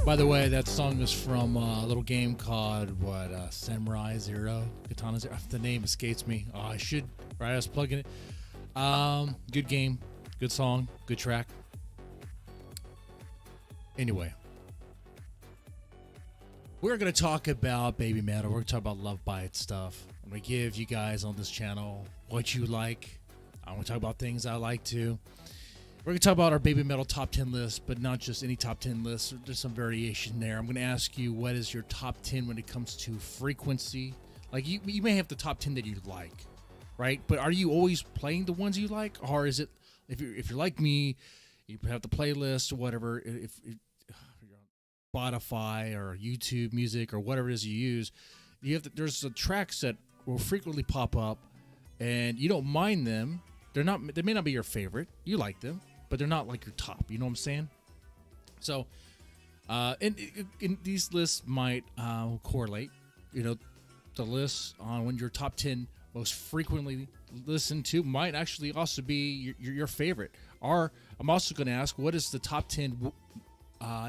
By the way, that song is from a little game called Samurai Zero, Katana Zero. The name escapes me. Oh, I should. Right, I was plugging it. Good game, good song, good track. Anyway, we're gonna talk about Baby Metal. We're gonna talk about Love Bites stuff. I'm gonna give you guys on this channel what you like. I'm gonna talk about things I like too. We're going to talk about our Baby Metal top 10 list, but not just any top 10 list. There's some variation there. I'm going to ask you, what is your top 10 when it comes to frequency? Like, you may have the top 10 that you like, right? But are you always playing the ones you like? Or is it, if you're like me, you have the playlist or whatever, if you're on Spotify or YouTube Music or whatever it is you use, there's the tracks that will frequently pop up, and you don't mind them. They may not be your favorite. You like them, but they're not like your top. You know what I'm saying? So, and these lists might correlate. You know, the lists on when your top 10 most frequently listened to might actually also be your favorite. Or I'm also going to ask, what is the top 10,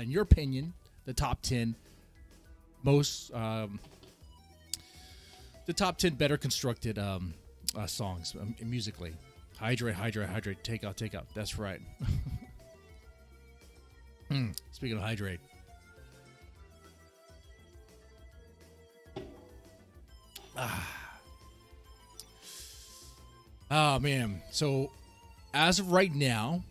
in your opinion, the top 10 most, the top 10 better constructed songs musically? Hydrate, hydrate, hydrate. Take out, take out. That's right. Speaking of hydrate. Oh, man. So, as of right now,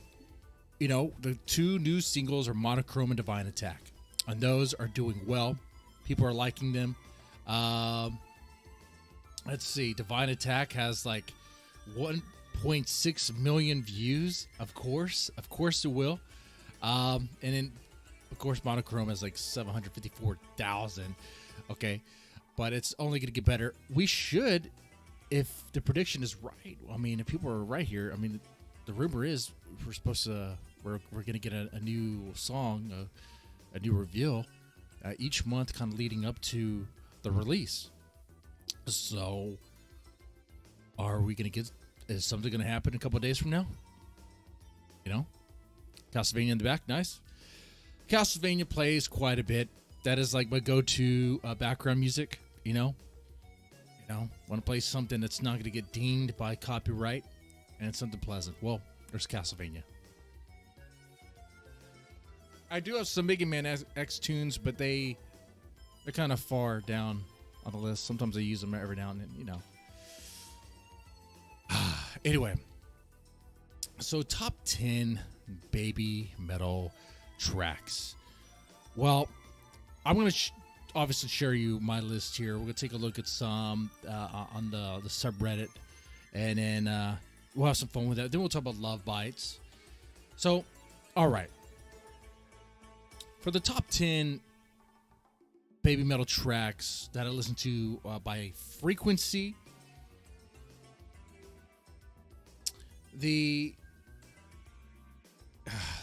you know, the two new singles are Monochrome and Divine Attack. And those are doing well. People are liking them. Let's see. Divine Attack has like 1.6 million views. Of course it will. And then, of course, Monochrome has like 754,000. Okay, but it's only going to get better. We should, if the prediction is right. I mean, if people are right here, I mean, the rumor is we're supposed to, we're going to get a new song, a new reveal each month, kind of leading up to the release. So, are we going to get? Is something going to happen a couple of days from now? You know? Castlevania in the back. Nice. Castlevania plays quite a bit. That is like my go-to background music. Want to play something that's not going to get dinged by copyright, and it's something pleasant. Well, there's Castlevania. I do have some Mega Man X tunes, but they're kind of far down on the list. Sometimes I use them every now and then, Anyway, so top 10 baby metal tracks. Well, I'm going to obviously share you my list here. We're going to take a look at some on the subreddit, and then we'll have some fun with that. Then we'll talk about Love Bites. So, all right. For the top 10 baby metal tracks that I listen to by frequency,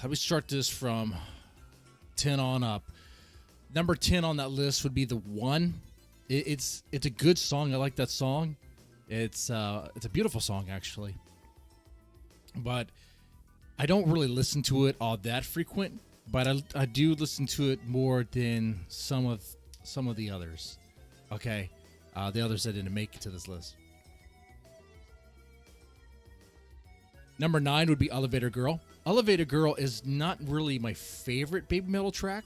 let me start this from 10 on up. Number 10 on that list would be The One. It's a good song. I like that song. It's a beautiful song, actually. But I don't really listen to it all that frequent. But I do listen to it more than some of the others. Okay, the others that didn't make it to this list. Number 9 would be Elevator Girl. Elevator Girl is not really my favorite baby metal track,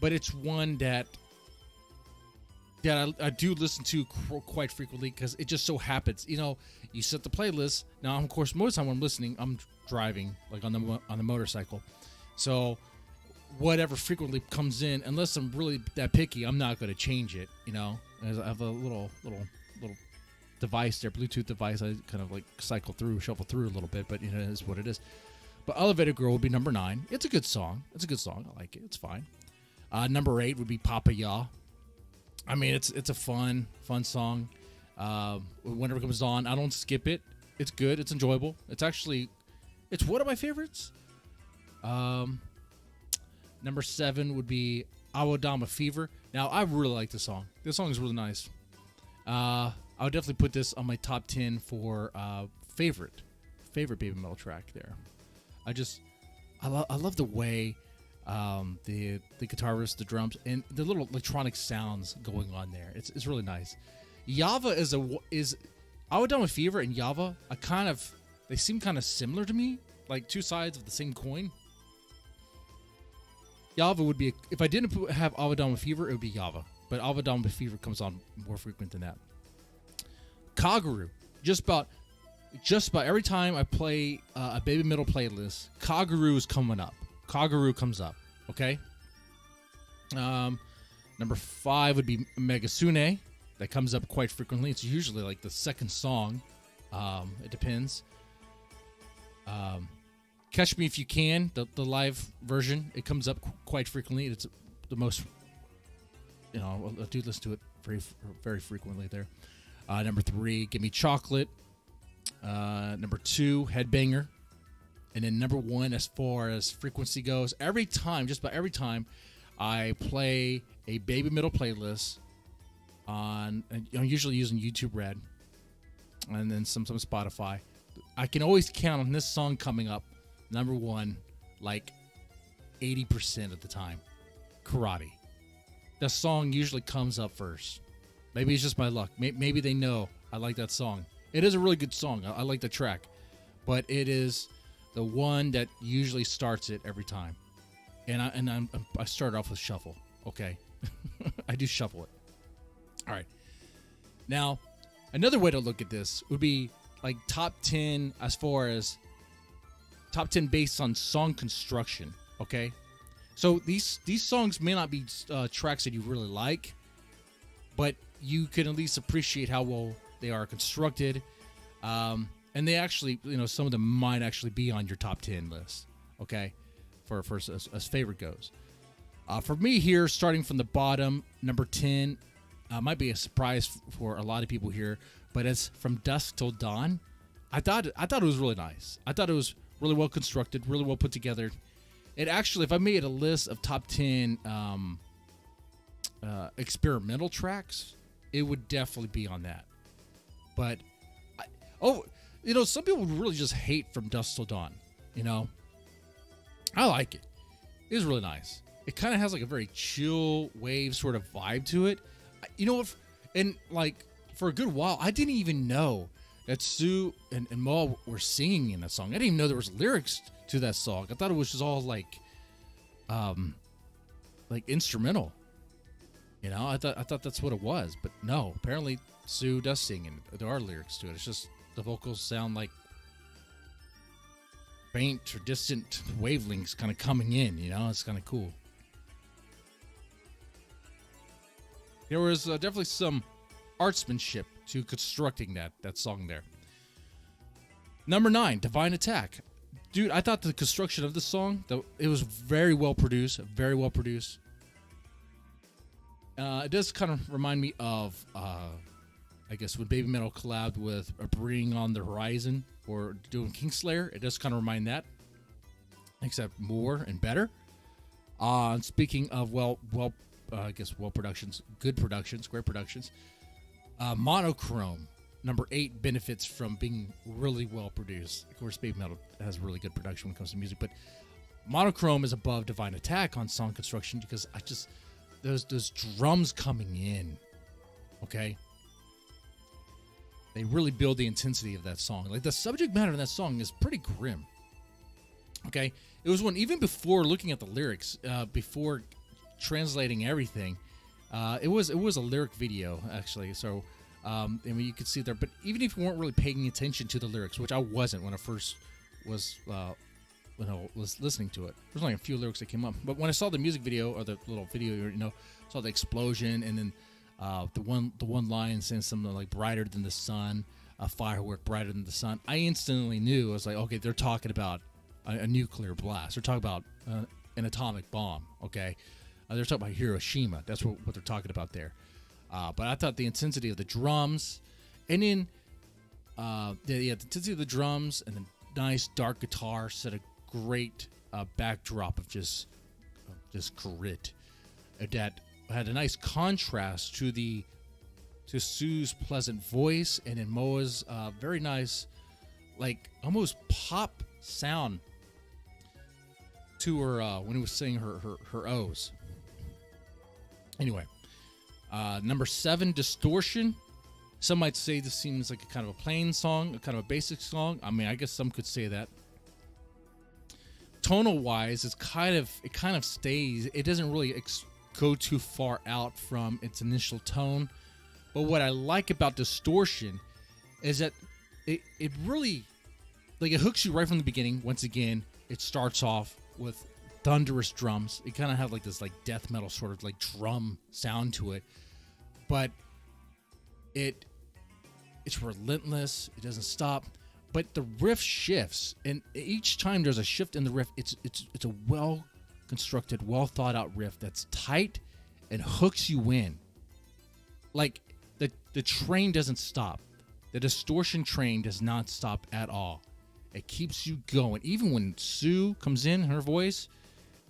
but it's one that I do listen to quite frequently because it just so happens. You set the playlist. Now, of course, most of the time when I'm listening, I'm driving, like on the motorcycle. So whatever frequently comes in, unless I'm really that picky, I'm not going to change it. I have a little device there, Bluetooth device. I kind of like shuffle through a little bit, but it is what it is. But Elevator Girl would be number 9. It's a good song. I like it. It's fine. Number 8 would be Papa Ya. I mean, it's a fun song. Whenever it comes on, I don't skip it. It's good. It's enjoyable. It's one of my favorites. Number 7 would be Awadama Fever. Now, I really like this song. This song is really nice. I would definitely put this on my top 10 for favorite baby metal track there. I love the way the guitarist, the drums, and the little electronic sounds going on there. It's really nice. Yava is Awadama Fever and Yava. They seem kind of similar to me, like two sides of the same coin. Yava would be, if I didn't have Awadama Fever, it would be Yava. But Awadama Fever comes on more frequent than that. Kaguru. Just about every time I play a baby metal playlist, Kaguru is coming up. Kaguru comes up. Okay? Number 5 would be Megasune. That comes up quite frequently. It's usually like the second song. It depends. Catch Me If You Can, the live version, it comes up quite frequently. It's the most, I do listen to it very, very frequently there. Number 3, Give Me Chocolate. Number 2, Headbanger. And then number 1, as far as frequency goes, just about every time I play a baby metal playlist I'm usually using YouTube Red and then sometimes Spotify, I can always count on this song coming up number 1 like 80% of the time. Karate. That song usually comes up first. Maybe it's just my luck. Maybe they know I like that song. It is a really good song. I like the track. But it is the one that usually starts it every time. And I start off with shuffle. Okay. I do shuffle it. All right. Now, another way to look at this would be like top 10 as far as top 10 based on song construction. Okay. So these songs may not be tracks that you really like, but you can at least appreciate how well they are constructed. And they actually, some of them might actually be on your top 10 list. Okay. For as favorite goes. For me here, starting from the bottom, number 10, might be a surprise for a lot of people here, but it's From Dusk Till Dawn. I thought it was really nice. I thought it was really well constructed, really well put together. It actually, if I made a list of top 10 experimental tracks, it would definitely be on that. But, some people really just hate From Dusk Till Dawn. I like it. It was really nice. it kind of has like a very chill wave sort of vibe to it. You know, and like for a good while, I didn't even know that Sue and Mo were singing in that song. I didn't even know there was lyrics to that song. I thought it was just all like instrumental. You know, I thought that's what it was, but no. Apparently, Sue does sing, and there are lyrics to it. It's just the vocals sound like faint or distant wavelengths kind of coming in. You know, it's kind of cool. There was definitely some artsmanship to constructing that song there. Number 9, Divine Attack. Dude, I thought the construction of the song, it was very well produced. Very well produced. It does kind of remind me of, I guess, when Baby Metal collabed with Bring on the Horizon or doing Kingslayer. It does kind of remind that, except more and better. Speaking of I guess well productions, good productions, great productions. Monochrome, number 8, benefits from being really well produced. Of course, Baby Metal has really good production when it comes to music, but Monochrome is above Divine Attack on song construction because those drums coming in, okay? They really build the intensity of that song. Like the subject matter of that song is pretty grim. Okay, it was one even before looking at the lyrics, before translating everything. It was a lyric video actually. So, I mean, you could see there. But even if you weren't really paying attention to the lyrics, which I wasn't when I first was listening to it, there's only a few lyrics that came up. But when I saw the music video or the little video, you know, saw the explosion and then the one line saying something like brighter than the sun, a firework brighter than the sun. I instantly knew. I was like, okay, they're talking about a nuclear blast. They're talking about an atomic bomb. Okay, they're talking about Hiroshima. That's what they're talking about there. But I thought the intensity of the drums, and then the intensity of the drums, and the nice dark guitar set a great backdrop of just grit that had a nice contrast to Sue's pleasant voice, and then Moa's very nice, like almost pop sound to her when he was singing her O's. Anyway, number 7, Distortion. Some might say this seems like a kind of a plain song, a kind of a basic song. I mean, I guess some could say that. Tonal wise, it kind of stays. It doesn't really go too far out from its initial tone. But what I like about Distortion is that it really, like, it hooks you right from the beginning. Once again, it starts off with thunderous drums. It kind of have like this like death metal sort of like drum sound to it, but it's relentless. It doesn't stop. But the riff shifts, and each time there's a shift in the riff, it's a well constructed, well thought out riff that's tight and hooks you in. Like the train doesn't stop. The distortion train does not stop at all. It keeps you going. Even when Sue comes in, her voice,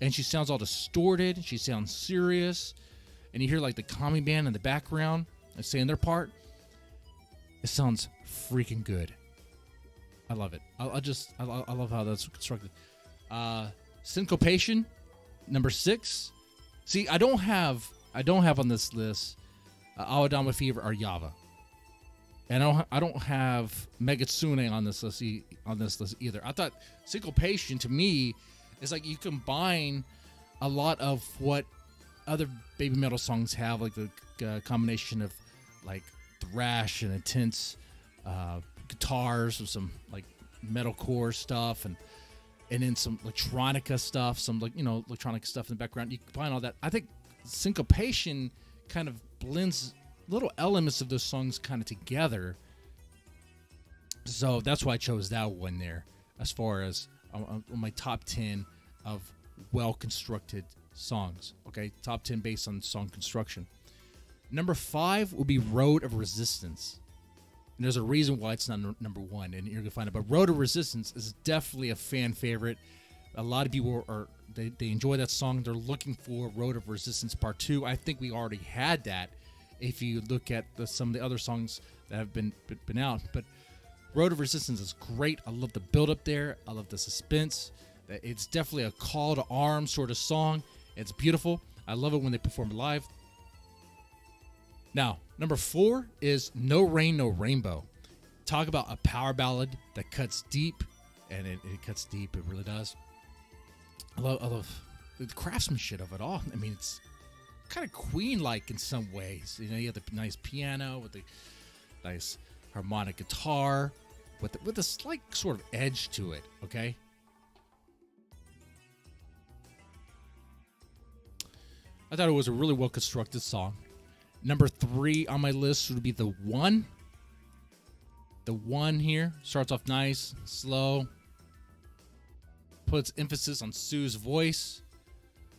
and she sounds all distorted, she sounds serious, and you hear like the calming band in the background saying their part. It sounds freaking good. I love it. I love how that's constructed. Syncopation, number 6. See, I don't have on this list Awadama Fever or Yava, and I don't have Megatsune on this list either. I thought Syncopation to me is like you combine a lot of what other Baby Metal songs have, like the combination of like thrash and intense guitars with some like metalcore stuff and then some electronica stuff, some electronic stuff in the background. You combine all that. I think Syncopation kind of blends little elements of those songs kind of together. So that's why I chose that one there as far as on my top 10 of well-constructed songs. Okay, top 10 based on song construction. Number 5 would be Road of Resistance. And there's a reason why it's not number 1, and you're going to find it. But Road of Resistance is definitely a fan favorite. A lot of people they enjoy that song. They're looking for Road of Resistance Part 2. I think we already had that if you look at some of the other songs that have been out. But Road of Resistance is great. I love the build-up there. I love the suspense. It's definitely a call to arms sort of song. It's beautiful. I love it when they perform live. Now, number 4 is No Rain, No Rainbow. Talk about a power ballad that cuts deep, and it cuts deep. It really does. I love the craftsmanship of it all. I mean, it's kind of Queen-like in some ways. You know, you have the nice piano with the nice harmonic guitar with a slight sort of edge to it, okay? I thought it was a really well-constructed song. Number 3 on my list would be The One. The One here starts off nice, slow, puts emphasis on Sue's voice.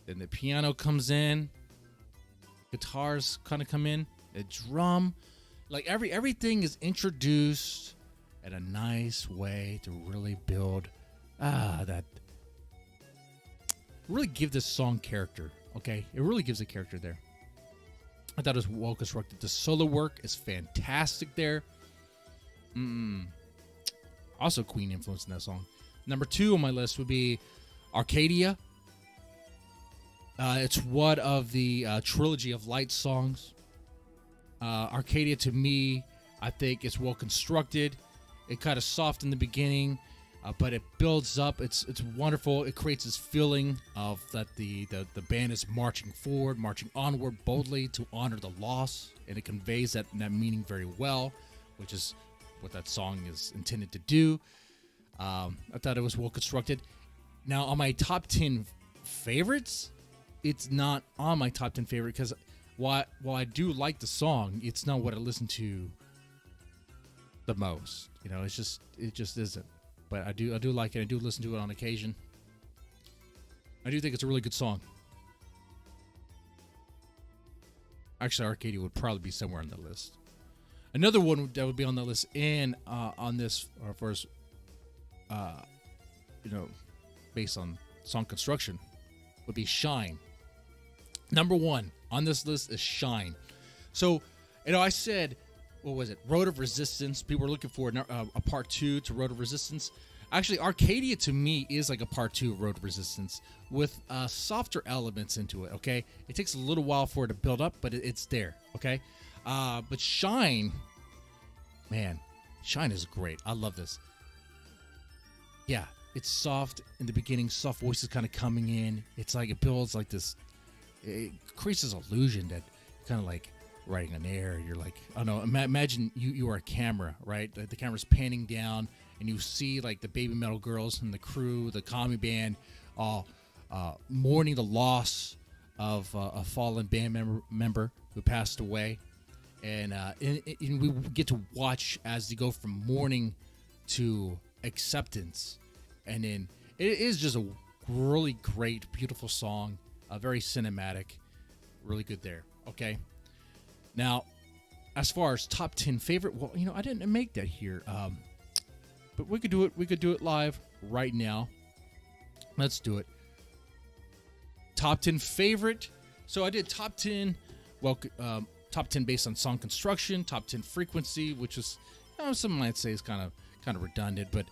Then the piano comes in, guitars kind of come in, a drum. Like everything is introduced in a nice way to really build that. Really give this song character. Okay, it really gives a character there. I thought it was well constructed. The solo work is fantastic there. Also Queen influence in that song. Number 2 on my list would be Arcadia. It's one of the trilogy of Light songs. Arcadia, to me, I think it's well constructed. It kind of soft in the beginning, but it builds up. It's wonderful. It creates this feeling of that the band is marching forward, marching onward boldly to honor the loss, and it conveys that meaning very well, which is what that song is intended to do. I thought it was well constructed. Now, on my top 10 favorites, it's not on my top 10 favorite because while I do like the song, it's not what I listen to the most. You know, it just isn't. But I do like it. I do listen to it on occasion. I do think it's a really good song. Actually, Arcadia would probably be somewhere on the list. Another one that would be on the list and on this first, based on song construction, would be Shine. Number 1 on this list is Shine. So, I said, what was it? Road of Resistance. People were looking for a part 2 to Road of Resistance. Actually, Arcadia to me is like a part 2 of Road of Resistance with softer elements into it, okay? It takes a little while for it to build up, but it's there, okay? But Shine, man, Shine is great. I love this. Yeah, it's soft in the beginning, soft voices kind of coming in. It's like it builds like this, it creates this illusion that kind of like riding on air. You're like, I don't know, imagine you are a camera, right? The camera's panning down and you see like the Baby Metal girls and the crew, the commie band, all mourning the loss of a fallen band member who passed away. And we get to watch as they go from mourning to acceptance. And then it is just a really great, beautiful song, very cinematic, really good there. Okay. Now, as far as top 10 favorite, well, I didn't make that here, but we could do it. We could do it live right now. Let's do it. Top 10 favorite. So I did top 10. Well, top 10 based on song construction. Top 10 frequency, which is some might say is kind of redundant, but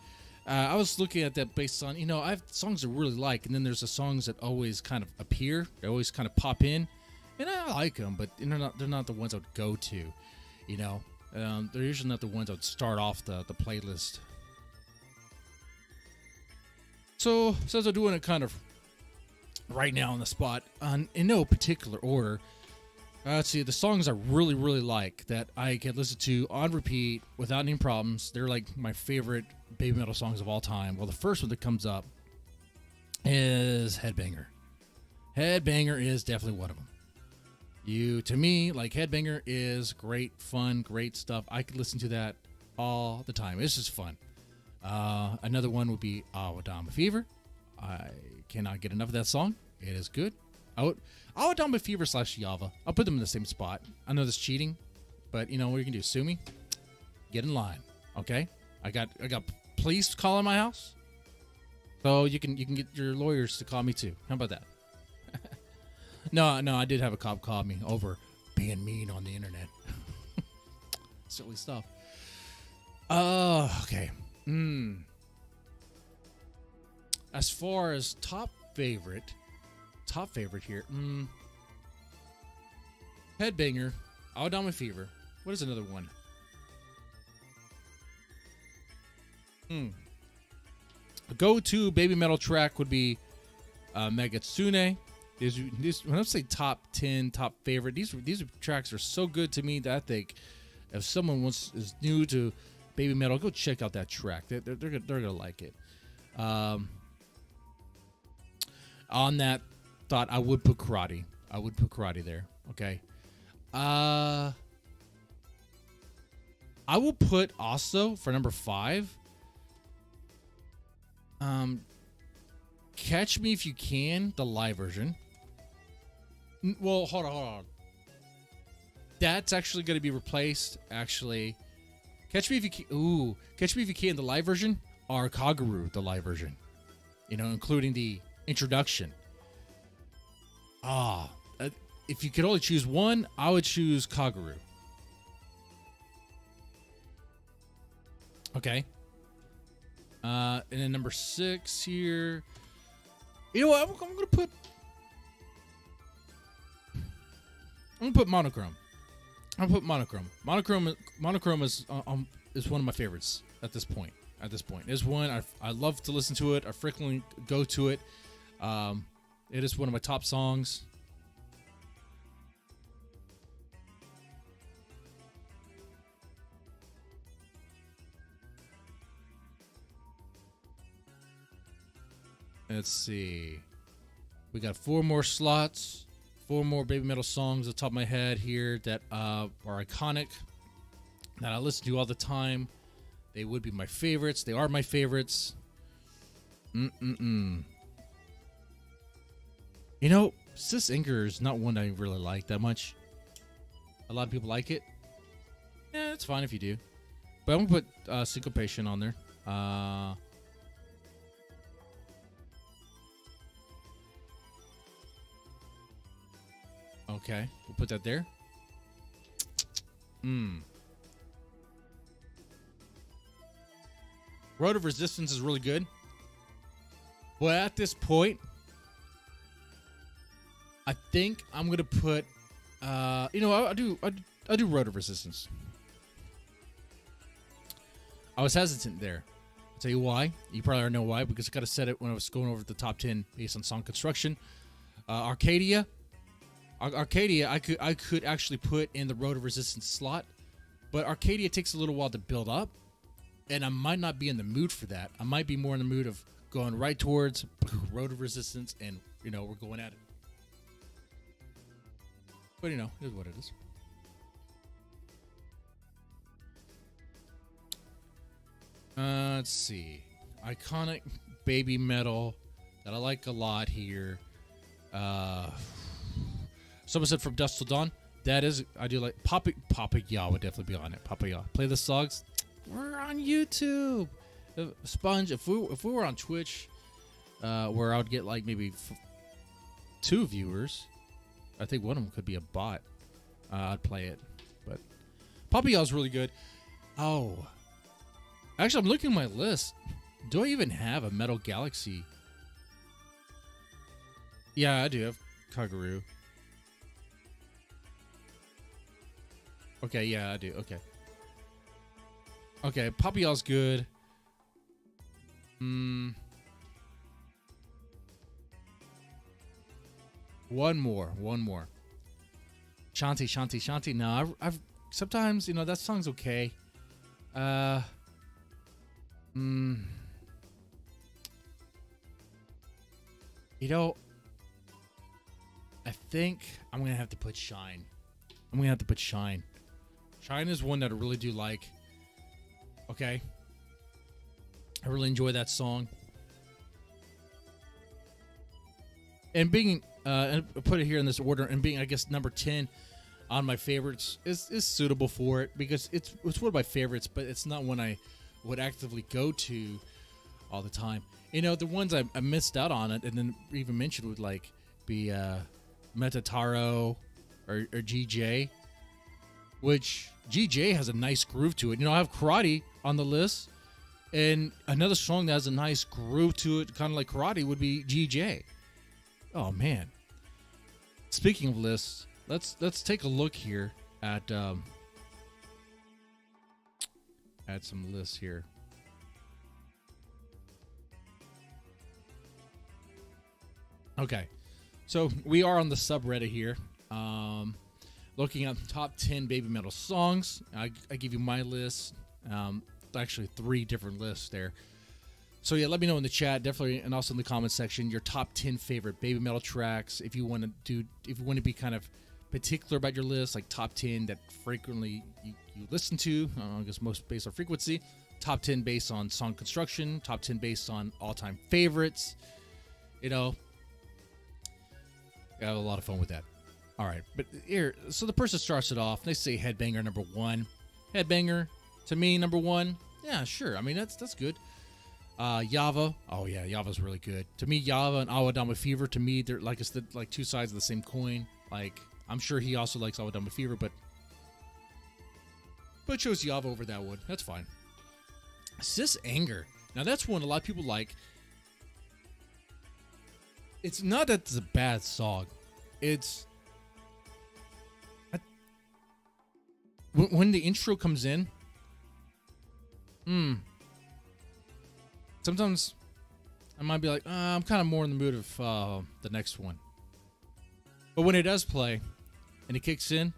I was looking at that based on I have songs I really like, and then there's the songs that always kind of appear. They always kind of pop in. And I like them, but they're not the ones I would go to, They're usually not the ones I would start off the playlist. So, since I'm doing it kind of right now on the spot, in no particular order, let's see, the songs I really, really like that I can listen to on repeat without any problems. They're like my favorite Baby Metal songs of all time. Well, the first one that comes up is Headbanger. Headbanger is definitely one of them. To me, like Headbanger is great, fun, great stuff. I could listen to that all the time. It's just fun. Another one would be Awadama Fever. I cannot get enough of that song. It is good. Awadama Fever / Yava. I'll put them in the same spot. I know that's cheating, but what you can do? Sue me. Get in line, okay? I got police calling my house, so you can get your lawyers to call me too. How about that? No, I did have a cop call me over being mean on the internet. Silly stuff. Okay. As far as top favorite, top favorite here. Headbanger, Aodama Fever. What is another one? A go-to baby metal track would be Megatsune. When I say top 10, top favorite, these tracks are so good to me that I think if someone is new to baby metal, go check out that track. They're gonna like it. On that thought, I would put Karate. I would put Karate there. Okay. I will put also for number 5. Catch Me If You Can, the live version. Well, hold on. That's actually going to be replaced. Actually, Catch Me If You Can. Ooh, Catch Me If You Can, the live version, or Kaguru, the live version. You know, including the introduction. If you could only choose one, I would choose Kaguru. Okay. And then number 6 here. You know what? I'm gonna put Monochrome. I'm gonna put Monochrome. Monochrome is one of my favorites at this point. It's one I love to listen to it. I frequently go to it. It is one of my top songs. Let's see. We got 4 more slots, 4 more baby metal songs off the top of my head here that are iconic, that I listen to all the time. They would be my favorites. They are my favorites. You know, Sis Inger is not one I really like that much. A lot of people like it. Yeah, it's fine if you do. But I'm going to put Syncopation on there. Okay, we'll put that there. Road of Resistance is really good. But at this point, I think I'm gonna put I do Road of Resistance. I was hesitant there. I'll tell you why. You probably already know why, because I gotta set it when I was going over the top 10 based on song construction. Arcadia, I could actually put in the Road of Resistance slot, but Arcadia takes a little while to build up, and I might not be in the mood for that. I might be more in the mood of going right towards Road of Resistance, and we're going at it. But it is what it is. Let's see, iconic baby metal that I like a lot here. Someone said From Dusk Till Dawn. That is, I do like Papa Ya would definitely be on it. Papa Ya. Play the songs. We're on YouTube. Sponge. If we were on Twitch, where I would get like maybe 2 viewers, I think one of them could be a bot. I'd play it, but Papa Ya is really good. Oh, actually, I'm looking at my list. Do I even have a Metal Galaxy? Yeah, I do have Kaguru. Okay, yeah, I do. Okay, Papa Ya's good. One more. Shanti. No, I've sometimes, that song's okay. I think I'm gonna have to put Shine. Shine is one that I really do like. Okay. I really enjoy that song. And being, and put it here in this order, and being, I guess, number 10 on my favorites is suitable for it, because it's one of my favorites, but it's not one I would actively go to all the time. The ones I missed out on it, and then even mentioned would like be Metataro or GJ, which GJ has a nice groove to it. I have Karate on the list, and another song that has a nice groove to it, kind of like Karate, would be GJ. Oh man, Speaking of lists, let's take a look here at some lists here. Okay, so we are on the subreddit here, looking at the top 10 baby metal songs. I give you my list, actually 3 different lists there. So yeah, let me know in the chat, definitely, and also in the comment section, your top 10 favorite baby metal tracks. If you want to be kind of particular about your list, like top 10 that frequently you listen to, I guess most based on frequency, top 10 based on song construction, top 10 based on all-time favorites. You know, I have a lot of fun with that. All right, but here, so the person starts it off. They say Headbanger number 1. Headbanger, to me, number 1. Yeah, sure. I mean, that's good. Yava. Oh yeah, Yava's really good. To me, Yava and Awadama Fever, to me, they're like it's like two sides of the same coin. Like, I'm sure he also likes Awadama Fever, but chose Yava over that one. That's fine. Sis Anger. Now that's one a lot of people like. It's not that it's a bad song. It's when the intro comes in. Sometimes I might be like, I'm kind of more in the mood of the next one. But when it does play and it kicks in,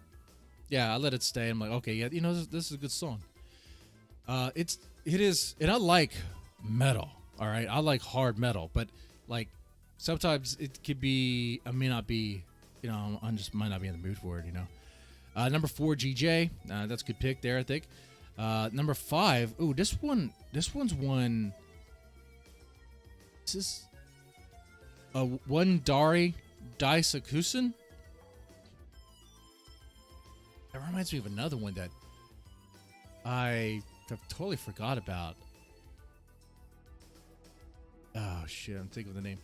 yeah, I let it stay. I'm like, okay, yeah, you know, this is a good song. It is, and I like metal. All right, I like hard metal, but like sometimes it could be, I may not be, you know, I just might not be in the mood for it, you know. Number 4, GJ. That's a good pick there, I think. Number 5. Ooh, this one's one. This is one Dari Daisakusen. That reminds me of another one that I have totally forgot about. Oh shit, I'm thinking of the name.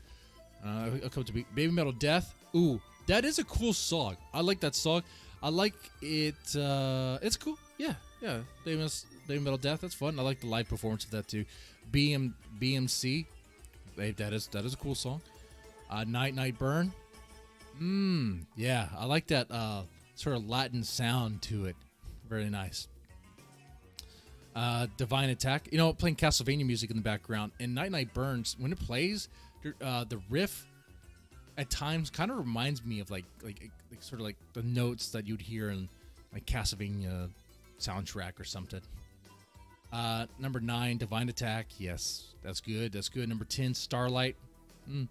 It'll come to be Baby Metal Death. Ooh, that is a cool song. I like that song. I like it. It's cool. Yeah. Baby Metal Death. That's fun. I like the live performance of that too. BMC. That is a cool song. Night Burn. Yeah, I like that sort of Latin sound to it. Very nice. Divine Attack. You know, playing Castlevania music in the background, and Night Burns, when it plays, the riff at times kind of reminds me of like sort of like the notes that you'd hear in like Castlevania soundtrack or something. Number 9, Divine Attack. Yes, that's good. Number 10, Starlight. You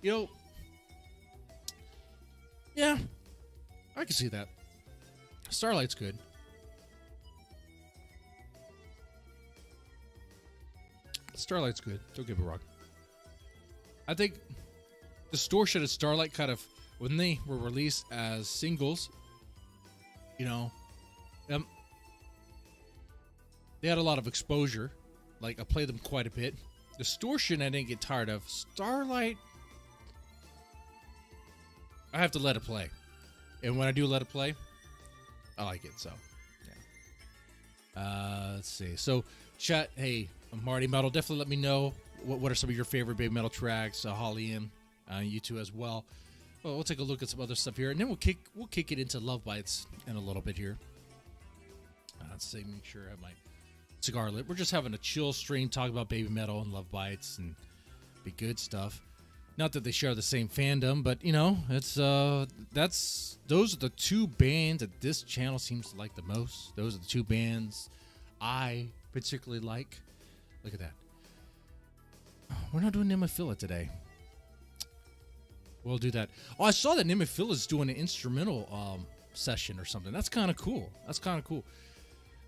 know, yeah, I can see that. Starlight's good. Starlight's good. Don't get me wrong. I think Distortion and Starlight kind of, when they were released as singles, you know, they had a lot of exposure. Like, I played them quite a bit. Distortion, I didn't get tired of. Starlight, I have to let it play. And when I do let it play, I like it, so, yeah. Let's see. So, chat, hey, Marty Metal, definitely let me know what are some of your favorite Baby Metal tracks. Holly M, you two as well. Well, we'll take a look at some other stuff here, and then we'll kick it into Love Bites in a little bit here. Let's see, make sure I have my cigar lit. We're just having a chill stream, talk about Baby Metal and Love Bites and be good stuff. Not that they share the same fandom, but you know, it's those are the two bands that this channel seems to like the most. Those are the two bands I particularly like. Look at that. Oh, we're not doing Nemophila today. We'll do that. Oh, I saw that Nemophila is doing an instrumental session or something. That's kind of cool.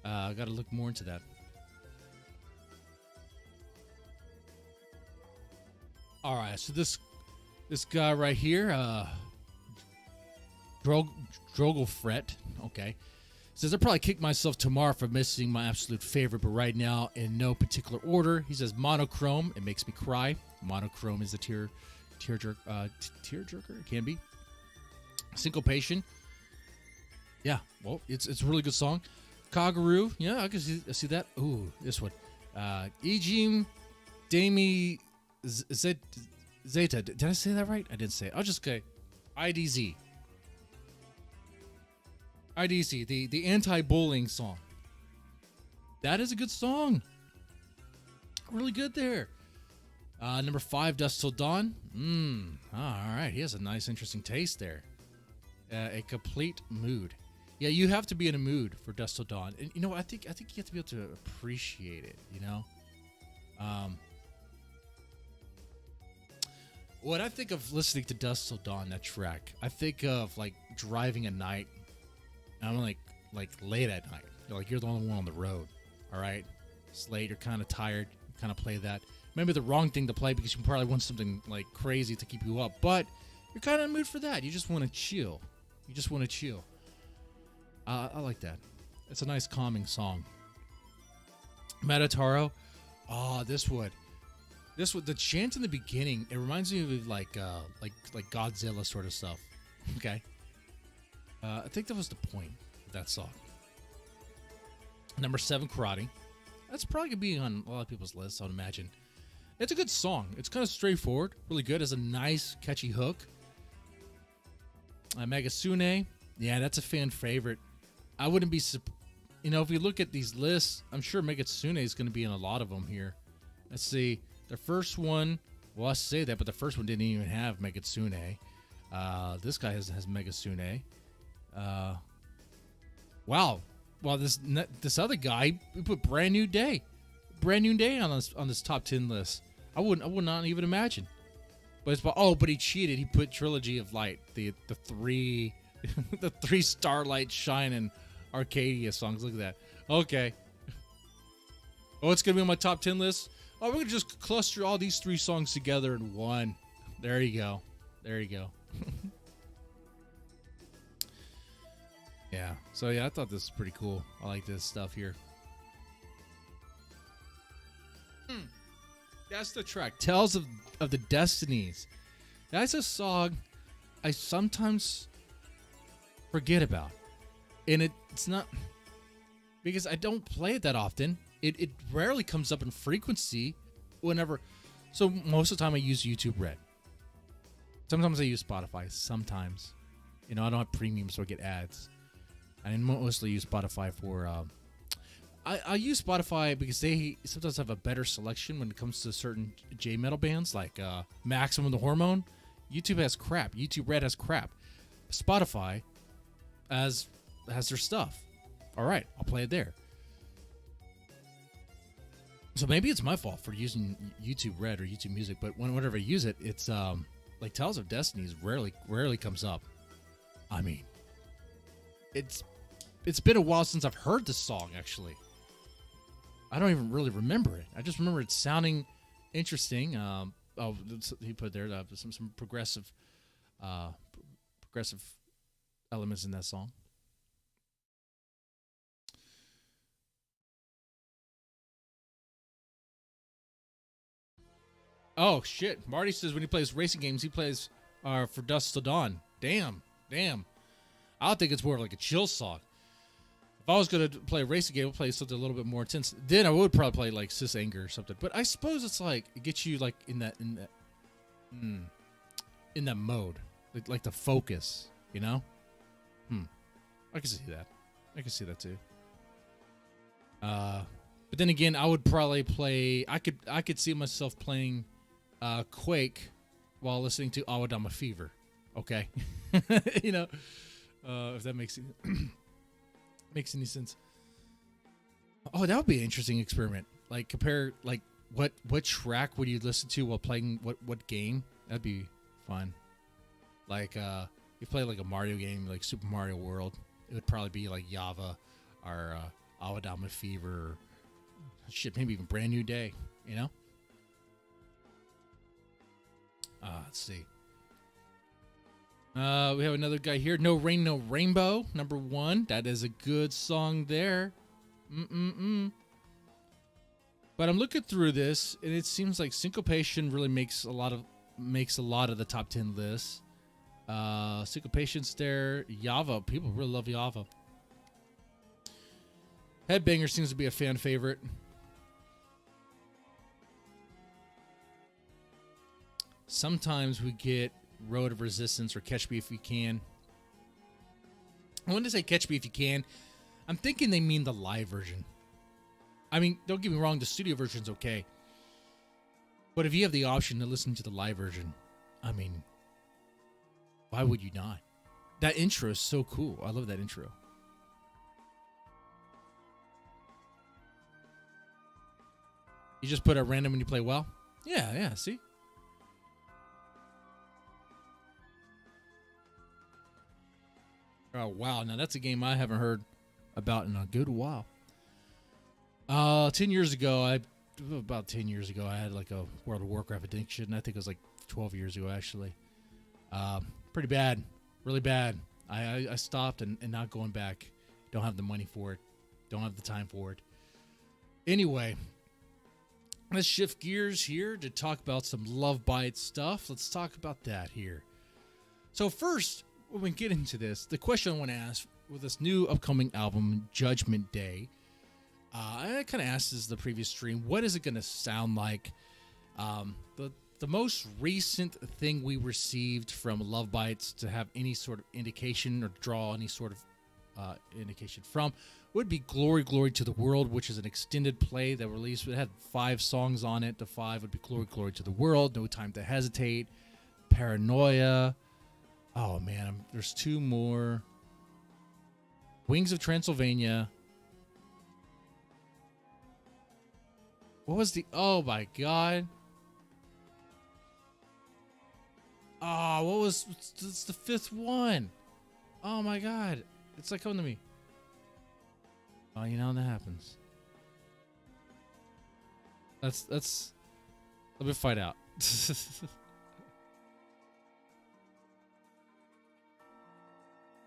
I got to look more into that. All right, so this guy right here, Drogelfret, okay, says, I'll probably kick myself tomorrow for missing my absolute favorite, but right now, in no particular order. He says, Monochrome, it makes me cry. Monochrome is a tearjerker, it can be. Syncopation, yeah, well, it's a really good song. Kaguru, yeah, I can see that. Ooh, this one. Ejim Zeta. Did I say that right? I didn't say it. I'll just say IDZ. IDC, the anti-bullying song. That is a good song. Really good there. Number 5, Dust Till Dawn. All right. He has a nice, interesting taste there. A complete mood. Yeah, you have to be in a mood for Dust Till Dawn. And you know, I think you have to be able to appreciate it, you know? When I think of listening to Dust Till Dawn, that track, I think of like driving at night. I'm like late at night. You're the only one on the road. All right, it's late. You're kind of tired. You kind of play that. Maybe the wrong thing to play because you probably want something like crazy to keep you up. But you're kind of in the mood for that. You just want to chill. I like that. It's a nice calming song. Metataro. Oh, this would the chant in the beginning. It reminds me of like Godzilla sort of stuff. Okay. I think that was the point of that song. Number 7, Karate. That's probably gonna be on a lot of people's lists, I would imagine. It's a good song. It's kind of straightforward, really good. Has a nice, catchy hook. Megasune. Yeah, that's a fan favorite. I wouldn't be, if we look at these lists, I'm sure Megasune is going to be in a lot of them here. Let's see. The first one, well, I say that, but the first one didn't even have Megasune. This guy has Megasune. Wow. Well, this other guy, we put Brand New Day on this top 10 list. I would not even imagine. But but he cheated. He put Trilogy of Light, the 3 the 3 Starlight Shine and Arcadia songs. Look at that. Okay. Oh, it's gonna be on my top 10 list. Oh, we're gonna just cluster all these 3 songs together in one. There you go. Yeah. So yeah, I thought this was pretty cool. I like this stuff here. That's the track. Tales of the Destinies. That's a song I sometimes forget about. And it's not because I don't play it that often. It rarely comes up in frequency whenever. So most of the time I use YouTube Red. Sometimes I use Spotify. Sometimes. I don't have premium, so I get ads. I mostly use Spotify for... I use Spotify because they sometimes have a better selection when it comes to certain J-metal bands, like Maximum the Hormone. YouTube has crap. YouTube Red has crap. Spotify has their stuff. All right, I'll play it there. So maybe it's my fault for using YouTube Red or YouTube Music, but whenever I use it, it's like Tales of Destinies rarely comes up. I mean, it's been a while since I've heard this song, actually. I don't even really remember it. I just remember it sounding interesting. He put there some progressive elements in that song. Oh shit! Marty says when he plays racing games, he plays for Dust Till Dawn. Damn. I think it's more like a chill song. If I was gonna play a racing game, I'd play something a little bit more intense. Then I would probably play like Sis Anger or something. But I suppose it's like it gets you like in that mode, like the focus, I can see that. I can see that too. But then again, I would probably play. I could see myself playing Quake while listening to Awadama Fever. Okay, if that makes makes any sense. Oh, that would be an interesting experiment. Like compare like what track would you listen to while playing what game? That'd be fun. Like you play like a Mario game, like Super Mario World. It would probably be like Java or Awadama Fever. Or, shit, maybe even Brand New Day. Let's see. We have another guy here. No Rain, No Rainbow. Number 1. That is a good song there. But I'm looking through this, and it seems like Syncopation really makes a lot of the top 10 lists. Syncopation's there. Java. People really love Java. Headbanger seems to be a fan favorite. Sometimes we get Road of Resistance or Catch Me If You Can. I wanted to say Catch Me If You Can. I'm thinking they mean the live version. I mean, don't get me wrong, the studio version's okay. But if you have the option to listen to the live version, I mean, why would you not? That intro is so cool. I love that intro. You just put it random and you play well? Yeah, see? Oh, wow. Now, that's a game I haven't heard about in a good while. 10 years ago, I had like a World of Warcraft addiction. I think it was like 12 years ago, actually. Pretty bad. Really bad. I stopped and not going back. Don't have the money for it. Don't have the time for it. Anyway, let's shift gears here to talk about some Love Bites stuff. Let's talk about that here. So first, when we get into this, the question I want to ask with this new upcoming album, Judgment Day, I kind of asked this the previous stream, what is it going to sound like? The most recent thing we received from Love Bites to have any sort of indication or draw any sort of indication from would be Glory, Glory to the World, which is an extended play that released. It had 5 songs on it. The 5 would be Glory, Glory to the World, No Time to Hesitate, Paranoia. Oh, man, there's 2 more. Wings of Transylvania. What was the... Oh, my God. Oh, what was... It's the 5th one. Oh, my God. It's like coming to me. Oh, you know, that happens. Let me find out.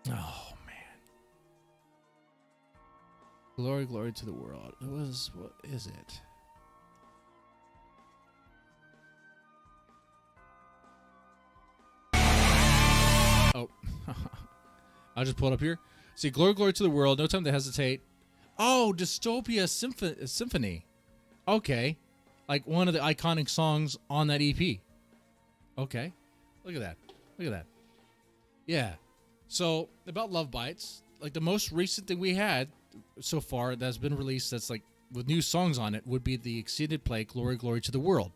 Oh, man. Glory, Glory to the World. It was... What is it? Oh, I'll just pull it up here. See, Glory, Glory to the World, No Time to Hesitate. Oh, Dystopia Symphony. Okay. Like one of the iconic songs on that EP. Okay. Look at that. Look at that. Yeah. So, about Love Bites, like the most recent thing we had so far that's been released that's like with new songs on it would be the extended play, Glory, Glory to the World.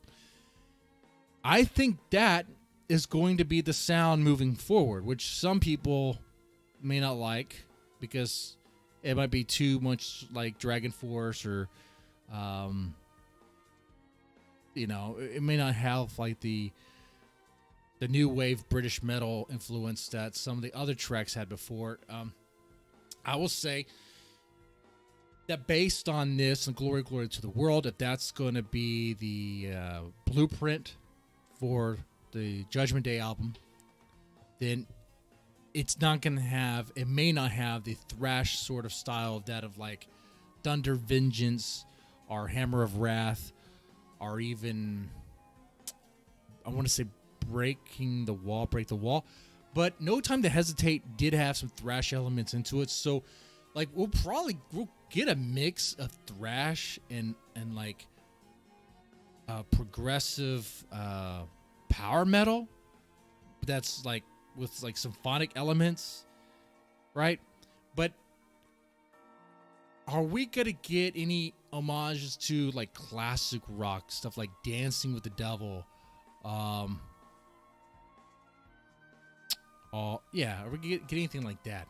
I think that is going to be the sound moving forward, which some people may not like because it might be too much like Dragon Force or, you know, it may not have like the new wave British metal influence that some of the other tracks had before. I will say that based on this and Glory, Glory to the World, if that's going to be the blueprint for the Judgment Day album, then it's not going to have, it may not have the thrash sort of style of that of like Thunder Vengeance or Hammer of Wrath or even, I want to say Break the Wall. But No Time to Hesitate did have some thrash elements into it. So like we'll get a mix of thrash and like progressive power metal that's like with like symphonic elements, right? But are we gonna get any homages to like classic rock stuff like Dancing with the Devil? Yeah, are we gonna get anything like that?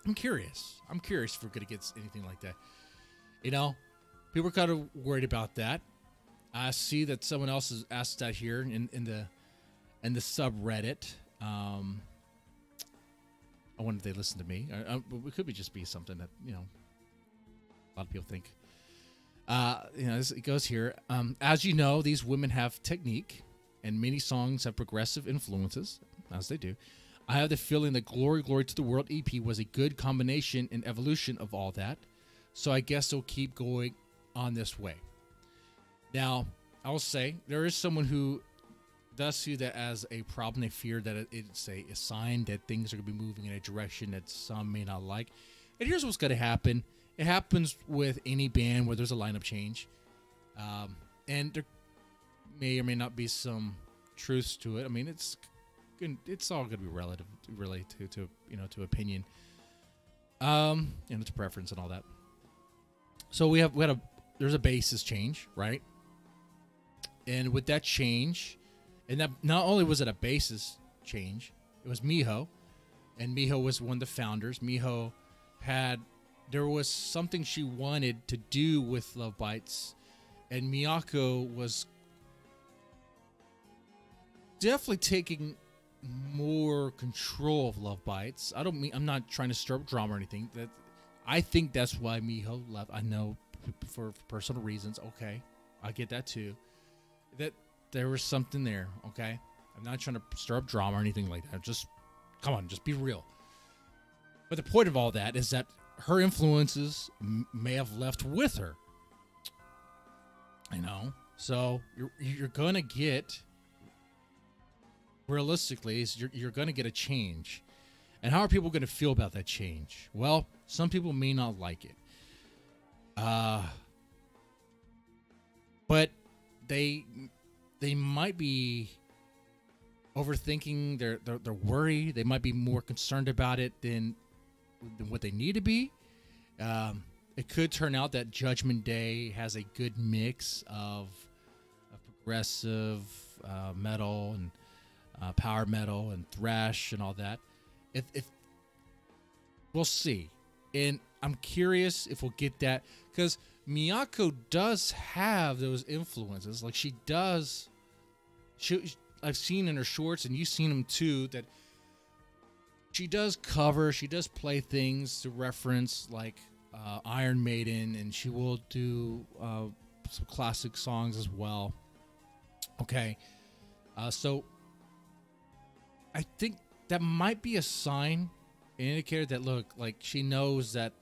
I'm curious if we're gonna get anything like that. You know, people are kind of worried about that. I see that someone else has asked that here in the subreddit. I wonder if they listen to me. It could be just be something that, you know, a lot of people think. You know, it goes here. As you know, these women have technique, and many songs have progressive influences, as they do. I have the feeling that Glory, Glory to the World EP was a good combination and evolution of all that. So I guess they'll keep going on this way. Now, I will say, there is someone who does see that as a problem. They fear that it's a sign that things are going to be moving in a direction that some may not like. And here's what's going to happen. It happens with any band where there's a lineup change. And there may or may not be some truths to it. I mean, it's it's all gonna be relative, related to to opinion, to preference and all that. So there's a basis change, right? And with that change, and that not only was it a basis change, it was Miho, and Miho was one of the founders. Miho there was something she wanted to do with Love Bites, and Miyako was definitely taking more control of Love Bites. I'm not trying to stir up drama or anything. I think that's why Miho left. I know for personal reasons. Okay, I get that too. That there was something there. Okay, I'm not trying to stir up drama or anything like that. Just come on, just be real. But the point of all that is that her influences may have left with her. So you're gonna get, realistically, you're gonna get a change. And how are people gonna feel about that change? Well, some people may not like it. But they might be overthinking. They're worried. They might be more concerned about it than what they need to be. It could turn out that Judgment Day has a good mix of progressive metal and power metal and thrash and all that. If we'll see, and I'm curious if we'll get that, because Miyako does have those influences. Like she does. I've seen in her shorts, and you've seen them too, that she does play things to reference like Iron Maiden, and she will do some classic songs as well. Okay, so I think that might be a sign, an indicator that, look, like she knows that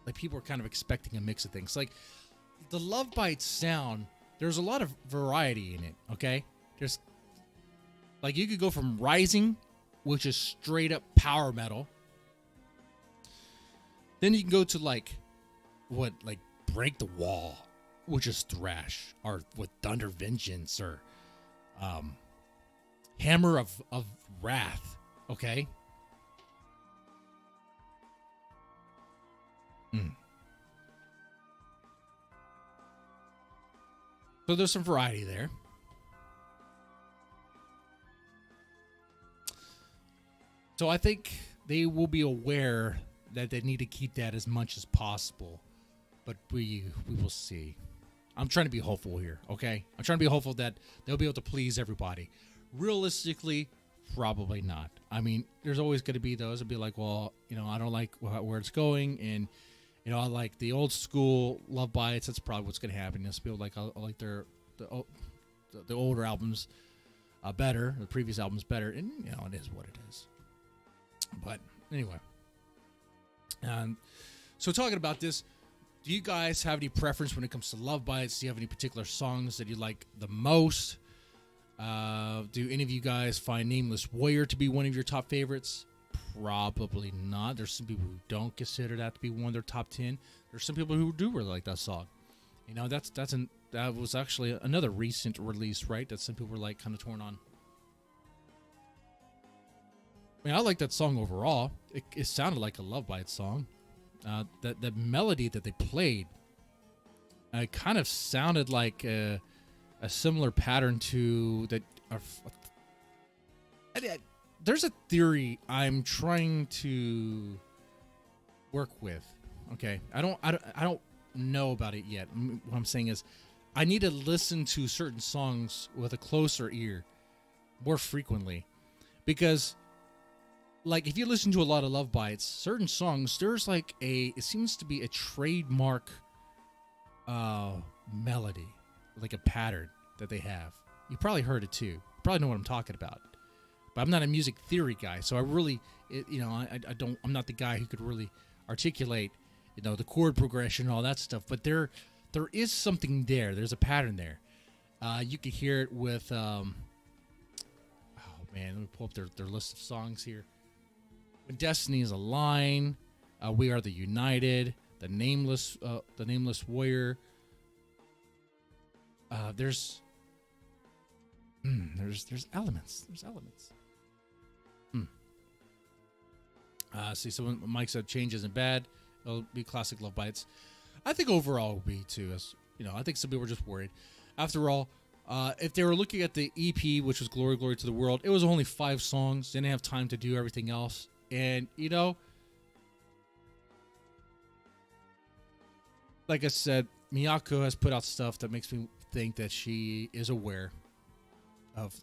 like people are kind of expecting a mix of things. Like the Love Bites sound, there's a lot of variety in it. Okay, there's like you could go from Rising, which is straight up power metal. Then you can go to like Break the Wall, which is thrash, or with Thunder Vengeance, or Hammer of Wrath. Okay. So there's some variety there. So I think they will be aware that they need to keep that as much as possible, but we will see. I'm trying to be hopeful here, okay? I'm trying to be hopeful that they'll be able to please everybody. Realistically, probably not. I mean, there's always going to be those that be like, well, I don't like where it's going, and I like the old school Love Bites. That's probably what's going to happen. It's people like I like the older albums better, the previous albums better, and it is what it is. But anyway, so talking about this, do you guys have any preference when it comes to Love Bites? Do you have any particular songs that you like the most? Do any of you guys find Nameless Warrior to be one of your top favorites? Probably not. There's some people who don't consider that to be one of their top 10. There's some people who do really like that song. That was actually another recent release, right? That some people were like kind of torn on. I mean, I like that song overall. It sounded like a Love Bites song. The melody that they played, it kind of sounded like a similar pattern to that. There's a theory I'm trying to work with. Okay, I don't know about it yet. What I'm saying is, I need to listen to certain songs with a closer ear more frequently, because like if you listen to a lot of Love Bites, certain songs, there's like it seems to be a trademark melody, like a pattern that they have. You probably heard it too. You probably know what I'm talking about. But I'm not a music theory guy, so I really, I'm not the guy who could really articulate, the chord progression and all that stuff. But there is something there. There's a pattern there. You could hear it with, oh man, let me pull up their list of songs here. When Destiny is a Line, We Are the United, the Nameless Warrior. There's elements. There's elements. See, someone Mike said change isn't bad. It'll be classic Love Bites. I think overall it will be too. As you know, I think some people were just worried. After all, if they were looking at the EP, which was Glory, Glory to the World, it was only 5 songs. They didn't have time to do everything else. And, you know, like I said, Miyako has put out stuff that makes me think that she is aware of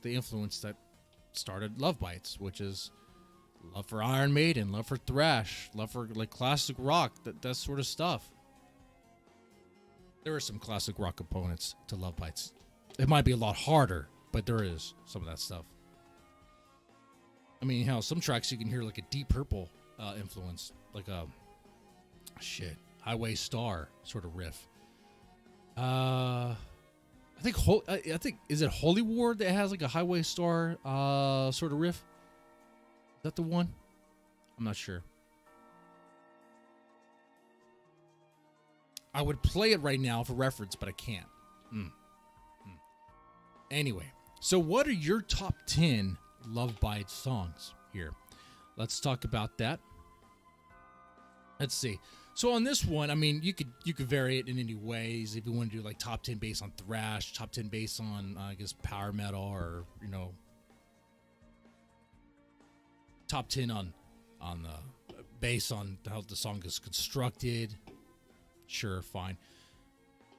the influence that started Love Bites, which is love for Iron Maiden, love for thrash, love for like classic rock, that sort of stuff. There are some classic rock components to Love Bites. It might be a lot harder, but there is some of that stuff. I mean, hell, some tracks you can hear like a Deep Purple influence, like a Highway Star sort of riff. I think is it Holy War that has like a Highway Star sort of riff? Is that the one? I'm not sure. I would play it right now for reference, but I can't. Anyway, so what are your top 10 Love Bites songs here? Let's talk about that. Let's see. So on this one, I mean, you could vary it in any ways. If you want to do like top 10 based on thrash, top 10 based on I guess power metal, or you know, top 10 on the based on how the song is constructed. Sure, fine.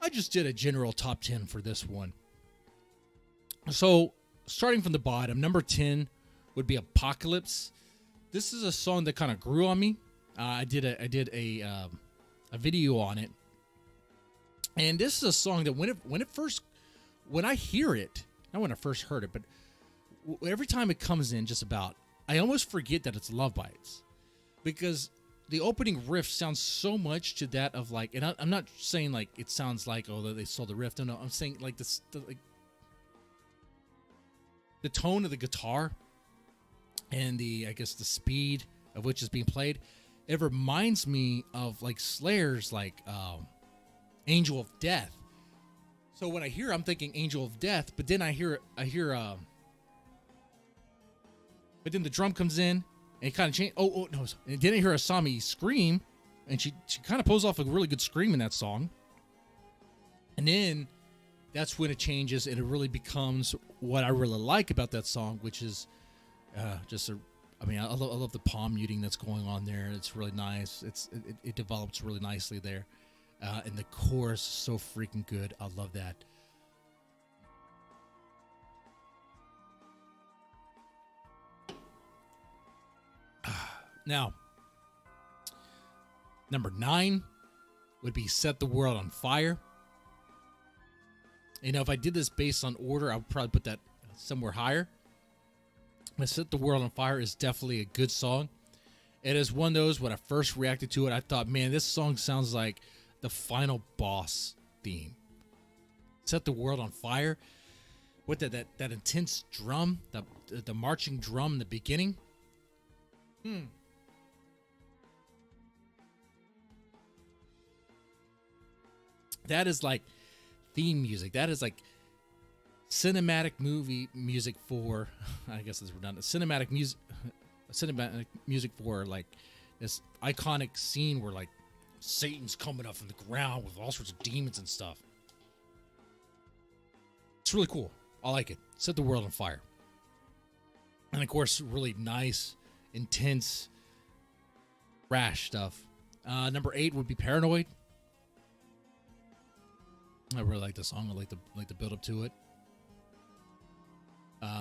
I just did a general top 10 for this one. So starting from the bottom, number 10 would be Apocalypse. This is a song that kind of grew on me. I did a video on it, and this is a song that when I hear it, not when I first heard it, but every time it comes in, just about, I almost forget that it's Love Bites, because the opening riff sounds so much to that of like, and I'm not saying like it sounds like they stole the riff. No, I'm saying like the tone of the guitar and I guess the speed of which is being played. It reminds me of like Slayer's like Angel of Death. So when I hear, I'm thinking Angel of Death, but then I hear but then the drum comes in and it kind of change. Oh no! And then I hear Asami scream, and she kind of pulls off a really good scream in that song. And then that's when it changes and it really becomes what I really like about that song, which is I love the palm muting that's going on there. It's really nice. It develops really nicely there. And the chorus is so freaking good. I love that. Now, number 9 would be Set the World on Fire. You know, if I did this based on order, I would probably put that somewhere higher. But Set the World on Fire is definitely a good song. It is one of those, when I first reacted to it, I thought, man, this song sounds like the final boss theme. Set the World on Fire. With that intense drum, the marching drum in the beginning. That is like theme music. That is like cinematic movie music for, I guess it's redundant, cinematic music for like this iconic scene where like Satan's coming up from the ground with all sorts of demons and stuff. It's really cool. I like it. Set the World on Fire. And of course, really nice, intense, rash stuff. Number 8 would be Paranoid. I really like the song. I like the build up to it.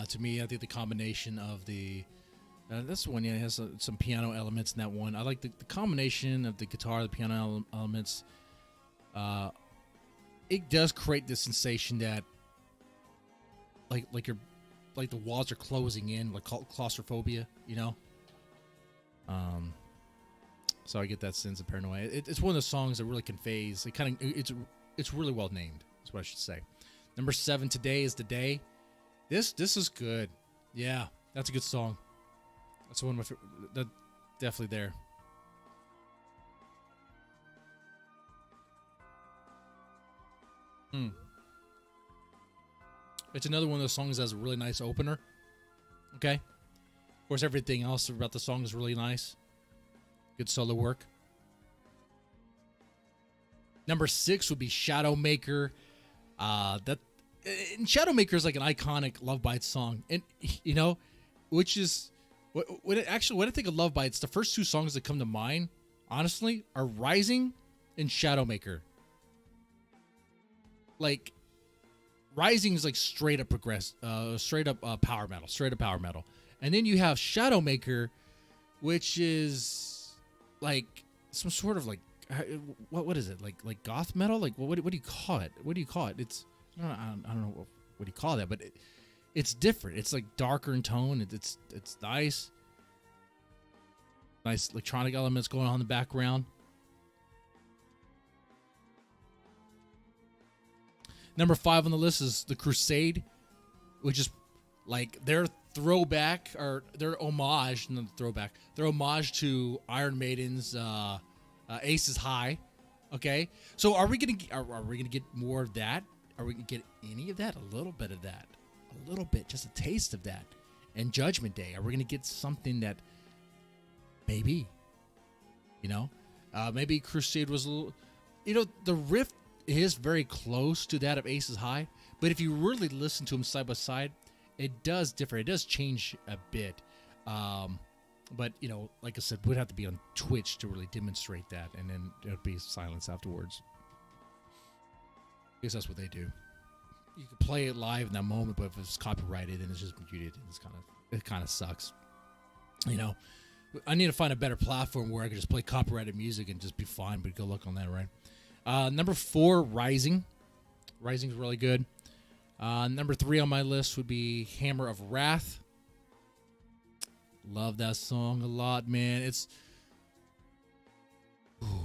To me, I think the combination of this one, it has some piano elements in that one. I like the combination of the guitar, the piano elements. It does create this sensation that, like the walls are closing in, like claustrophobia, you know. So I get that sense of Paranoia. It's one of the songs that really conveys. It's really well named. That's what I should say. Number 7, Today Is the Day. This is good. Yeah, that's a good song. That's one of my favorite. Definitely there. It's another one of those songs that has a really nice opener. Okay. Of course, everything else about the song is really nice. Good solo work. Number 6 would be Shadowmaker. Shadowmaker is like an iconic Love Bites song, and you know, which is when I think of Love Bites, the first 2 songs that come to mind, honestly, are Rising and Shadowmaker. Like, Rising is like straight up power metal, and then you have Shadowmaker, which is like some sort of like what is it, like goth metal? Like what do you call it? What do you call it? It's I don't know what do you call that, but it's different. It's like darker in tone. It's nice electronic elements going on in the background. Number 5 on the list is The Crusade, which is like their throwback, or their homage, not throwback, their homage to Iron Maiden's Aces High. Okay, so are we gonna get more of that? Are we gonna get any of that? A little bit of that, a little bit, just a taste of that. And Judgment Day, are we gonna get something that maybe, maybe Crusade was a little, the riff is very close to that of Aces High, but if you really listen to them side by side, it does differ. It does change a bit. But, like I said, we'd have to be on Twitch to really demonstrate that, and then it would be silence afterwards. I guess that's what they do. You can play it live in that moment, but if it's copyrighted, then it's just muted, and it kind of sucks. I need to find a better platform where I can just play copyrighted music and just be fine, but good luck on that, right? Number 4, Rising. Rising's really good. Number 3 on my list would be Hammer of Wrath. Love that song a lot, man.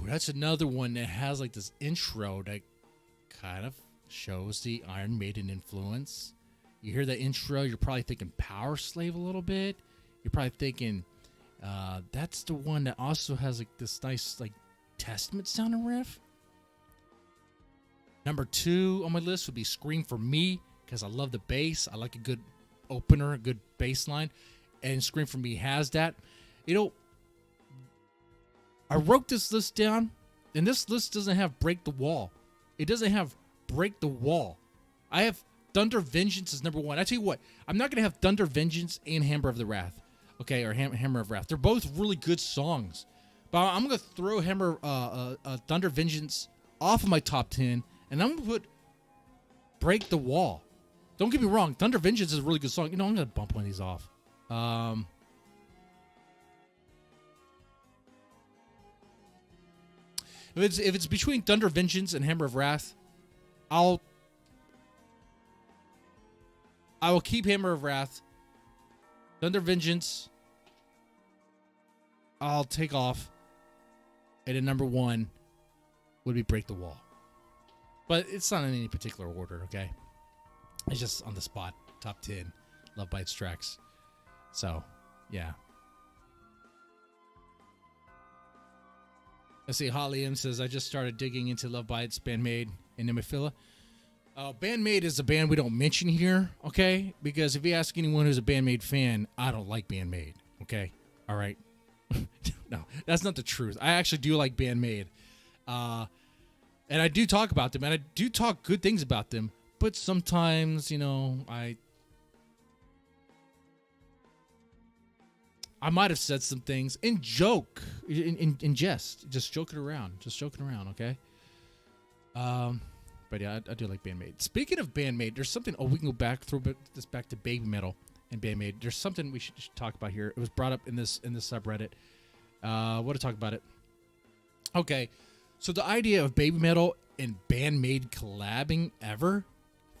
That's another one that has like this intro that kind of shows the Iron Maiden influence. You hear that intro, you're probably thinking Power Slave a little bit. You're probably thinking that's the one that also has like this nice like Testament sounding riff. Number 2 on my list would be Scream for Me, because I love the bass. I like a good opener, a good bass line, and Scream for Me has that. I wrote this list down, and this list doesn't have Break the Wall. It doesn't have Break the Wall. I have Thunder Vengeance as number 1. I tell you what, I'm not going to have Thunder Vengeance and Hammer of the Wrath, okay, or Hammer of Wrath. They're both really good songs, but I'm going to throw Thunder Vengeance off of my top 10, and I'm going to put Break the Wall. Don't get me wrong, Thunder Vengeance is a really good song. I'm going to bump one of these off. If it's between Thunder Vengeance and Hammer of Wrath, I will keep Hammer of Wrath. Thunder Vengeance, I'll take off. And then number 1 would be Break the Wall. But it's not in any particular order, okay? It's just on the spot. Top 10 Love Bites tracks. So, yeah. Let's see, Holly M says, I just started digging into Love Bites, Bandmade, and Nemophila. Bandmade is a band we don't mention here, okay? Because if you ask anyone who's a Bandmade fan, I don't like Bandmade, okay? All right? No, that's not the truth. I actually do like Bandmade. And I do talk about them, and I do talk good things about them, but sometimes, I might have said some things in joke, in jest, just joking around, okay? But yeah, I do like Bandmade. Speaking of Bandmade, there's something. Oh, we can throw this back to Baby Metal and Bandmade. There's something we should talk about here. It was brought up in this subreddit. Want to talk about it? Okay, so the idea of Baby Metal and Bandmade collabing ever?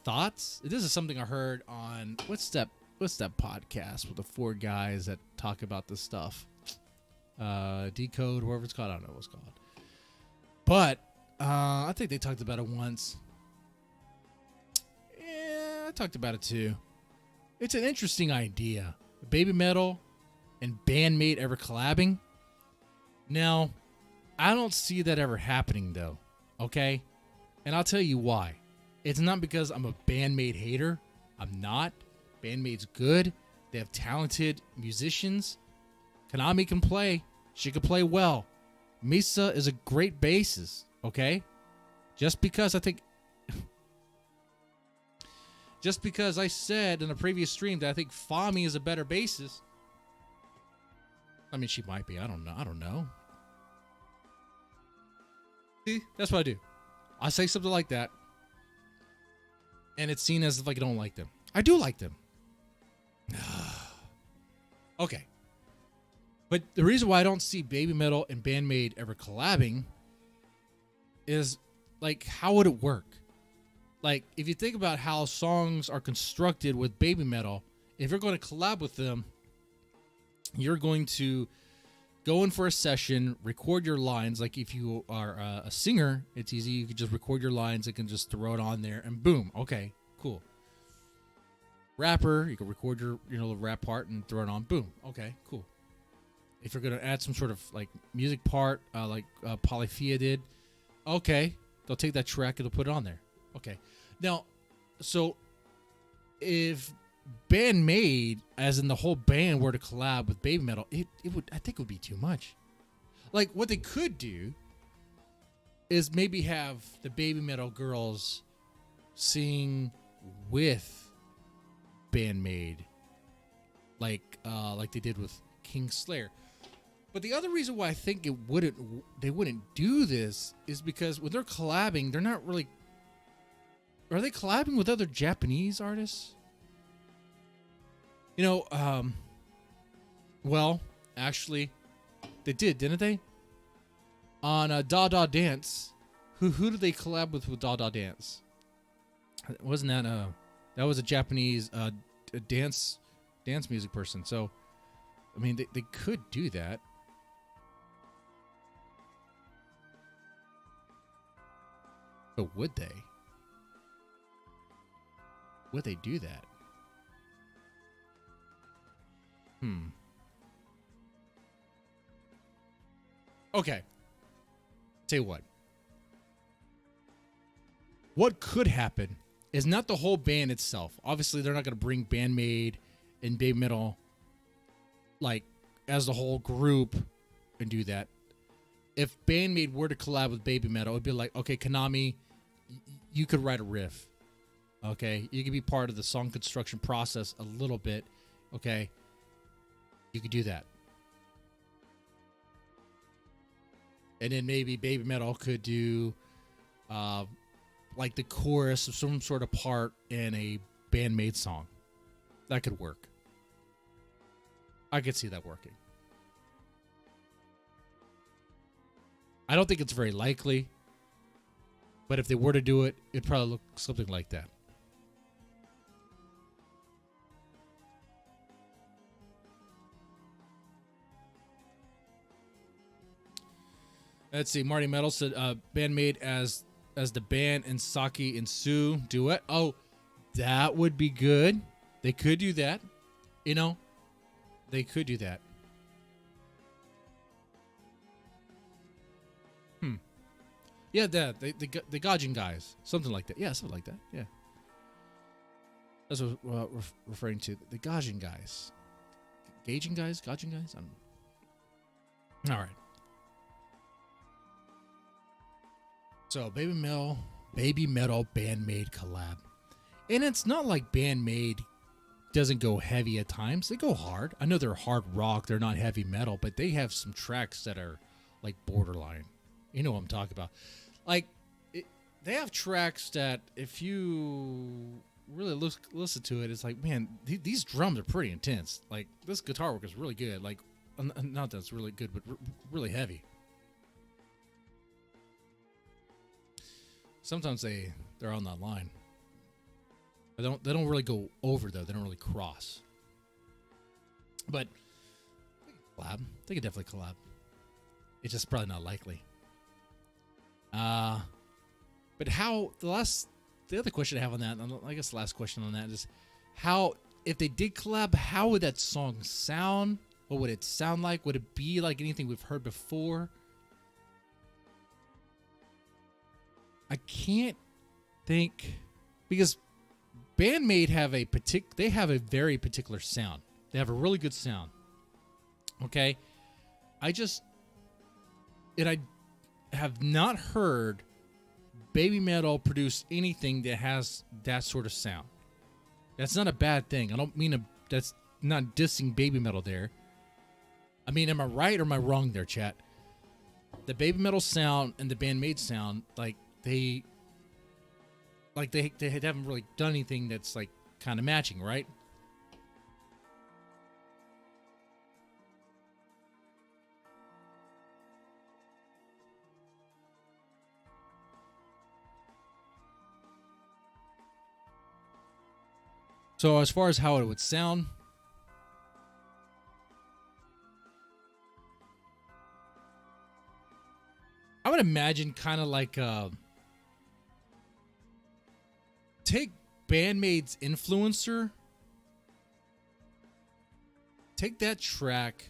Thoughts? This is something I heard on what's that podcast with the 4 guys that talk about this stuff? Decode, whatever it's called. I don't know what it's called. But I think they talked about it once. Yeah, I talked about it too. It's an interesting idea. Baby Metal and Bandmade ever collabing? Now, I don't see that ever happening though. Okay? And I'll tell you why. It's not because I'm a Bandmade hater. I'm not. Bandmade's good. They have talented musicians. Konami can play. She can play well. Misa is a great bassist, okay? Just because I think... just because I said in a previous stream that I think Fami is a better bassist. I mean, she might be. I don't know. See? That's what I do. I say something like that, and it's seen as if I don't like them. I do like them. Okay. But the reason why I don't see Baby Metal and Bandmate ever collabing is, like, how would it work? Like, if you think about how songs are constructed with Baby Metal, if you're going to collab with them, you're going to go in for a session, record your lines. Like, if you are a singer, it's easy. You can just record your lines. You can just throw it on there, and boom. Okay, cool. Rapper, you can record your rap part and throw it on. Boom. Okay, cool. If you're going to add some sort of, like, music part, like Polyphia did, okay, they'll take that track and they'll put it on there. Okay. Now, so if Bandmate, as in the whole band, were to collab with Baby Metal, it would, I think it would be too much. Like, what they could do is maybe have the Baby Metal girls sing with Bandmate, like they did with King Slayer. But the other reason why I think they wouldn't do this is because when they're collabing, they're not really... Are they collabing with other Japanese artists? Well, actually, they did, didn't they? On Da Da Dance, who did they collab with Da Da Dance? Wasn't that was a Japanese dance music person? So, I mean, they could do that. But would they? Would they do that? Okay. Tell you what. What could happen is not the whole band itself. Obviously, they're not going to bring Bandmate and Baby Metal, like, as the whole group and do that. If Bandmate were to collab with Baby Metal, it would be like, okay, Konami, you could write a riff. Okay, you could be part of the song construction process a little bit. Okay, you could do that. And then maybe Baby Metal could do like the chorus of some sort of part in a Bandmate song. That could work. I could see that working. I don't think it's very likely, but if they were to do it, it'd probably look something like that. Let's see. Marty Metal said Bandmate as the band and Saki and Sue duet. Oh, that would be good. They could do that. They could do that. Yeah, the Gaijin guys. Something like that. Yeah, something like that. Yeah. That's what we're referring to. The Gaijin guys. Gaijin guys? Gaijin guys? All right. So, Baby Metal Bandmate collab. And it's not like Bandmate doesn't go heavy at times. They go hard. I know they're hard rock. They're not heavy metal, but they have some tracks that are like borderline. You know what I'm talking about. Like, they have tracks that if you really listen to it, it's like, man, these drums are pretty intense. Like, this guitar work is really good. Like, not that it's really good, but really heavy. Sometimes they're on that line. They don't really go over though. They don't really cross. But they could definitely collab. It's just probably not likely. But how the other question I have on that, I guess the last question on that is how, if they did collab, how would that song sound? What would it sound like? Would it be like anything we've heard before? I can't think, because Bandmate have a very particular sound. They have a really good sound. Okay, I have not heard Baby Metal produce anything that has that sort of sound. That's not a bad thing. I don't mean that's not dissing Baby Metal there. I mean, am I right or am I wrong there, chat? The Baby Metal sound and the BABYMETAL sound, like they haven't really done anything that's like kind of matching, right? So as far as how it would sound, I would imagine kind of like take BABYMETAL's Influencer, take that track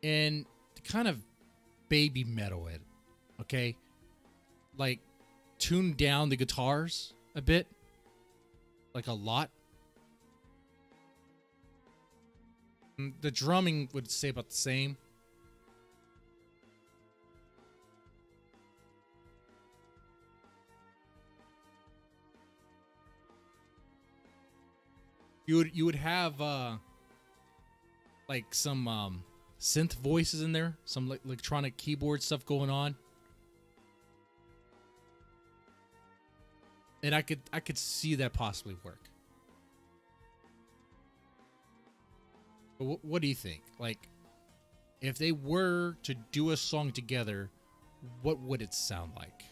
and kind of baby metal it, okay? Like tune down the guitars a bit, like a lot. The drumming would say about the same. You would have like some synth voices in there, some like electronic keyboard stuff going on, and I could see that possibly work. But what do you think? Like, if they were to do a song together, what would it sound like?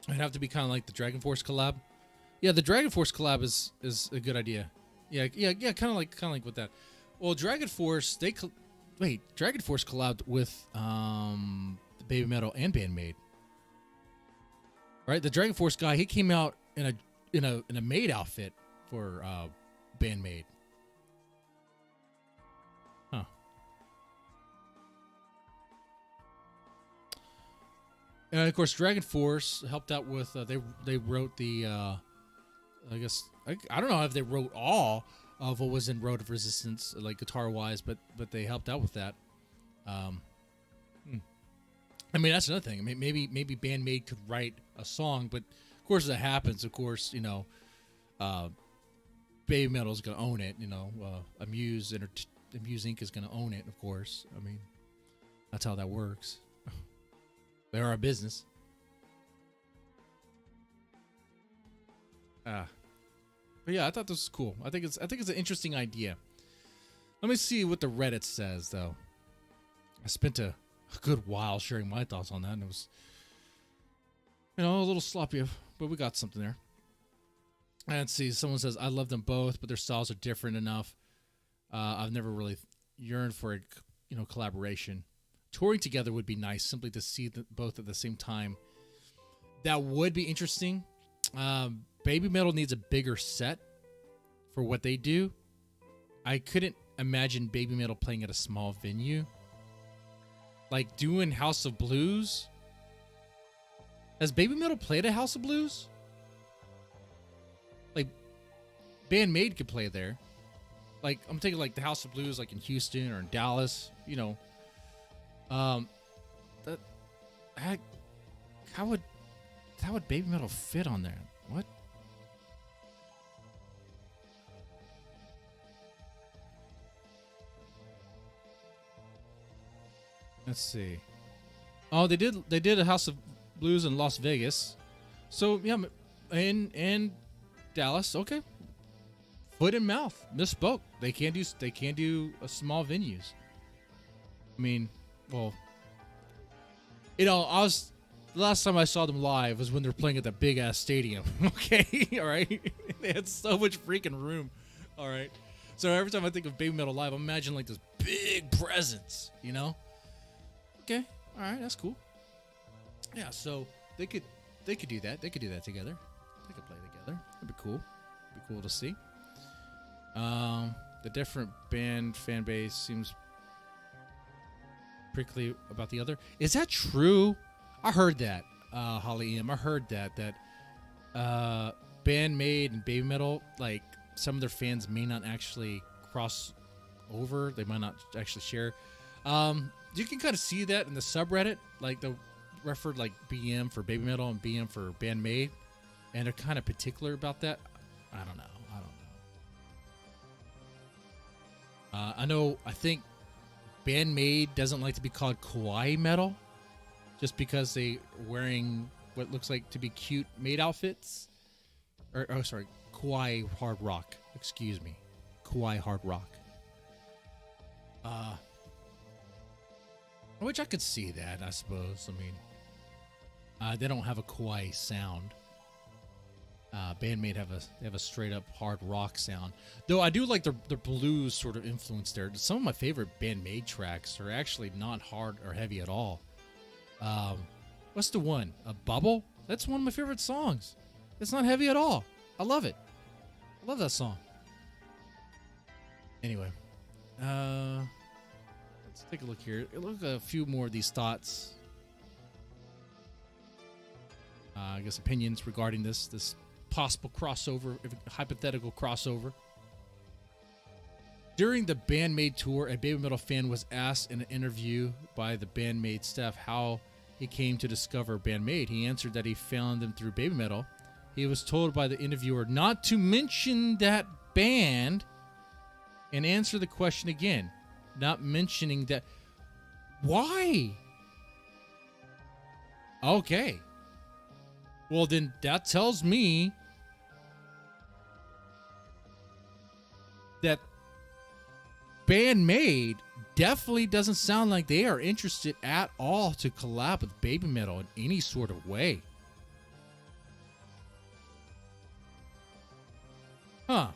It'd have to be kind of like the Dragon Force collab. Yeah, the Dragon Force collab is a good idea. Yeah, kind of like with that. Well, Dragon Force Dragon Force collabed with Baby Metal and BABYMETAL. Right, the Dragon Force guy, he came out in a maid outfit for BABYMETAL. Huh. And of course, Dragon Force helped out with they wrote the I guess I don't know if they wrote all of what was in Road of Resistance, like guitar wise, but they helped out with that. I mean, that's another thing. I mean, maybe BABYMETAL could write a song, but of course, that happens. Of course, you know, Baby Metal is going to own it. You know, Amuse Inc. is going to own it. Of course, I mean, that's how that works. They're our business. But yeah, I thought this was cool. I think it's an interesting idea. Let me see what the Reddit says, though. I spent a good while sharing my thoughts on that, and it was, you know, a little sloppy, but we got something there. And let's see, someone says, I love them both, but their styles are different enough. I've never really yearned for a, you know, collaboration. Touring together would be nice, simply to see both at the same time. That would be interesting. Baby Metal needs a bigger set for what they do. I couldn't imagine Baby Metal playing at a small venue. Like doing House of Blues. Has Baby Metal played at House of Blues? Like, BABYMETAL could play there. Like, I'm thinking like the House of Blues, like in Houston or in Dallas. You know, how would Baby Metal fit on there? What? Let's see. Oh, they did a House of Blues in Las Vegas. So yeah, and Dallas. Okay. Foot and mouth. Misspoke. They can't do small venues. I mean, well, you know, the last time I saw them live was when they were playing at that big ass stadium. Okay, all right. They had so much freaking room. All right. So every time I think of Baby Metal live, I'm imagining like this big presence, you know? Okay, all right, that's cool. Yeah, so they could do that. They could do that together. They could play together. That'd be cool. Be cool to see. The different band fan base seems particularly about the other. Is that true? I heard that, Holly M. I heard that Bandmate and Baby Metal, like some of their fans may not actually cross over. They might not actually share. You can kind of see that in the subreddit, like the referred like BM for Baby Metal and BM for Bandmate, and they're kind of particular about that. I don't know. I think Bandmate doesn't like to be called kawaii metal, just because they wearing what looks like to be cute maid outfits. Kawaii hard rock. Excuse me, kawaii hard rock. Which I could see that, I suppose. I mean, they don't have a kawaii sound. Bandmate have a straight up hard rock sound, though I do like their blues sort of influence there. Some of my favorite Bandmate tracks are actually not hard or heavy at all. What's the one? A Bubble? That's one of my favorite songs. It's not heavy at all. I love it. I love that song. Anyway, let's take a look here. Look at a few more of these thoughts. I guess opinions regarding this possible crossover, hypothetical crossover. During the Bandmate tour, a Baby Metal fan was asked in an interview by the Bandmate staff how he came to discover Bandmate. He answered that he found them through Baby Metal. He was told by the interviewer not to mention that band and answer the question again, not mentioning that. Why? Okay. Well, then that tells me that Bandmate definitely doesn't sound like they are interested at all to collab with Baby Metal in any sort of way. Huh.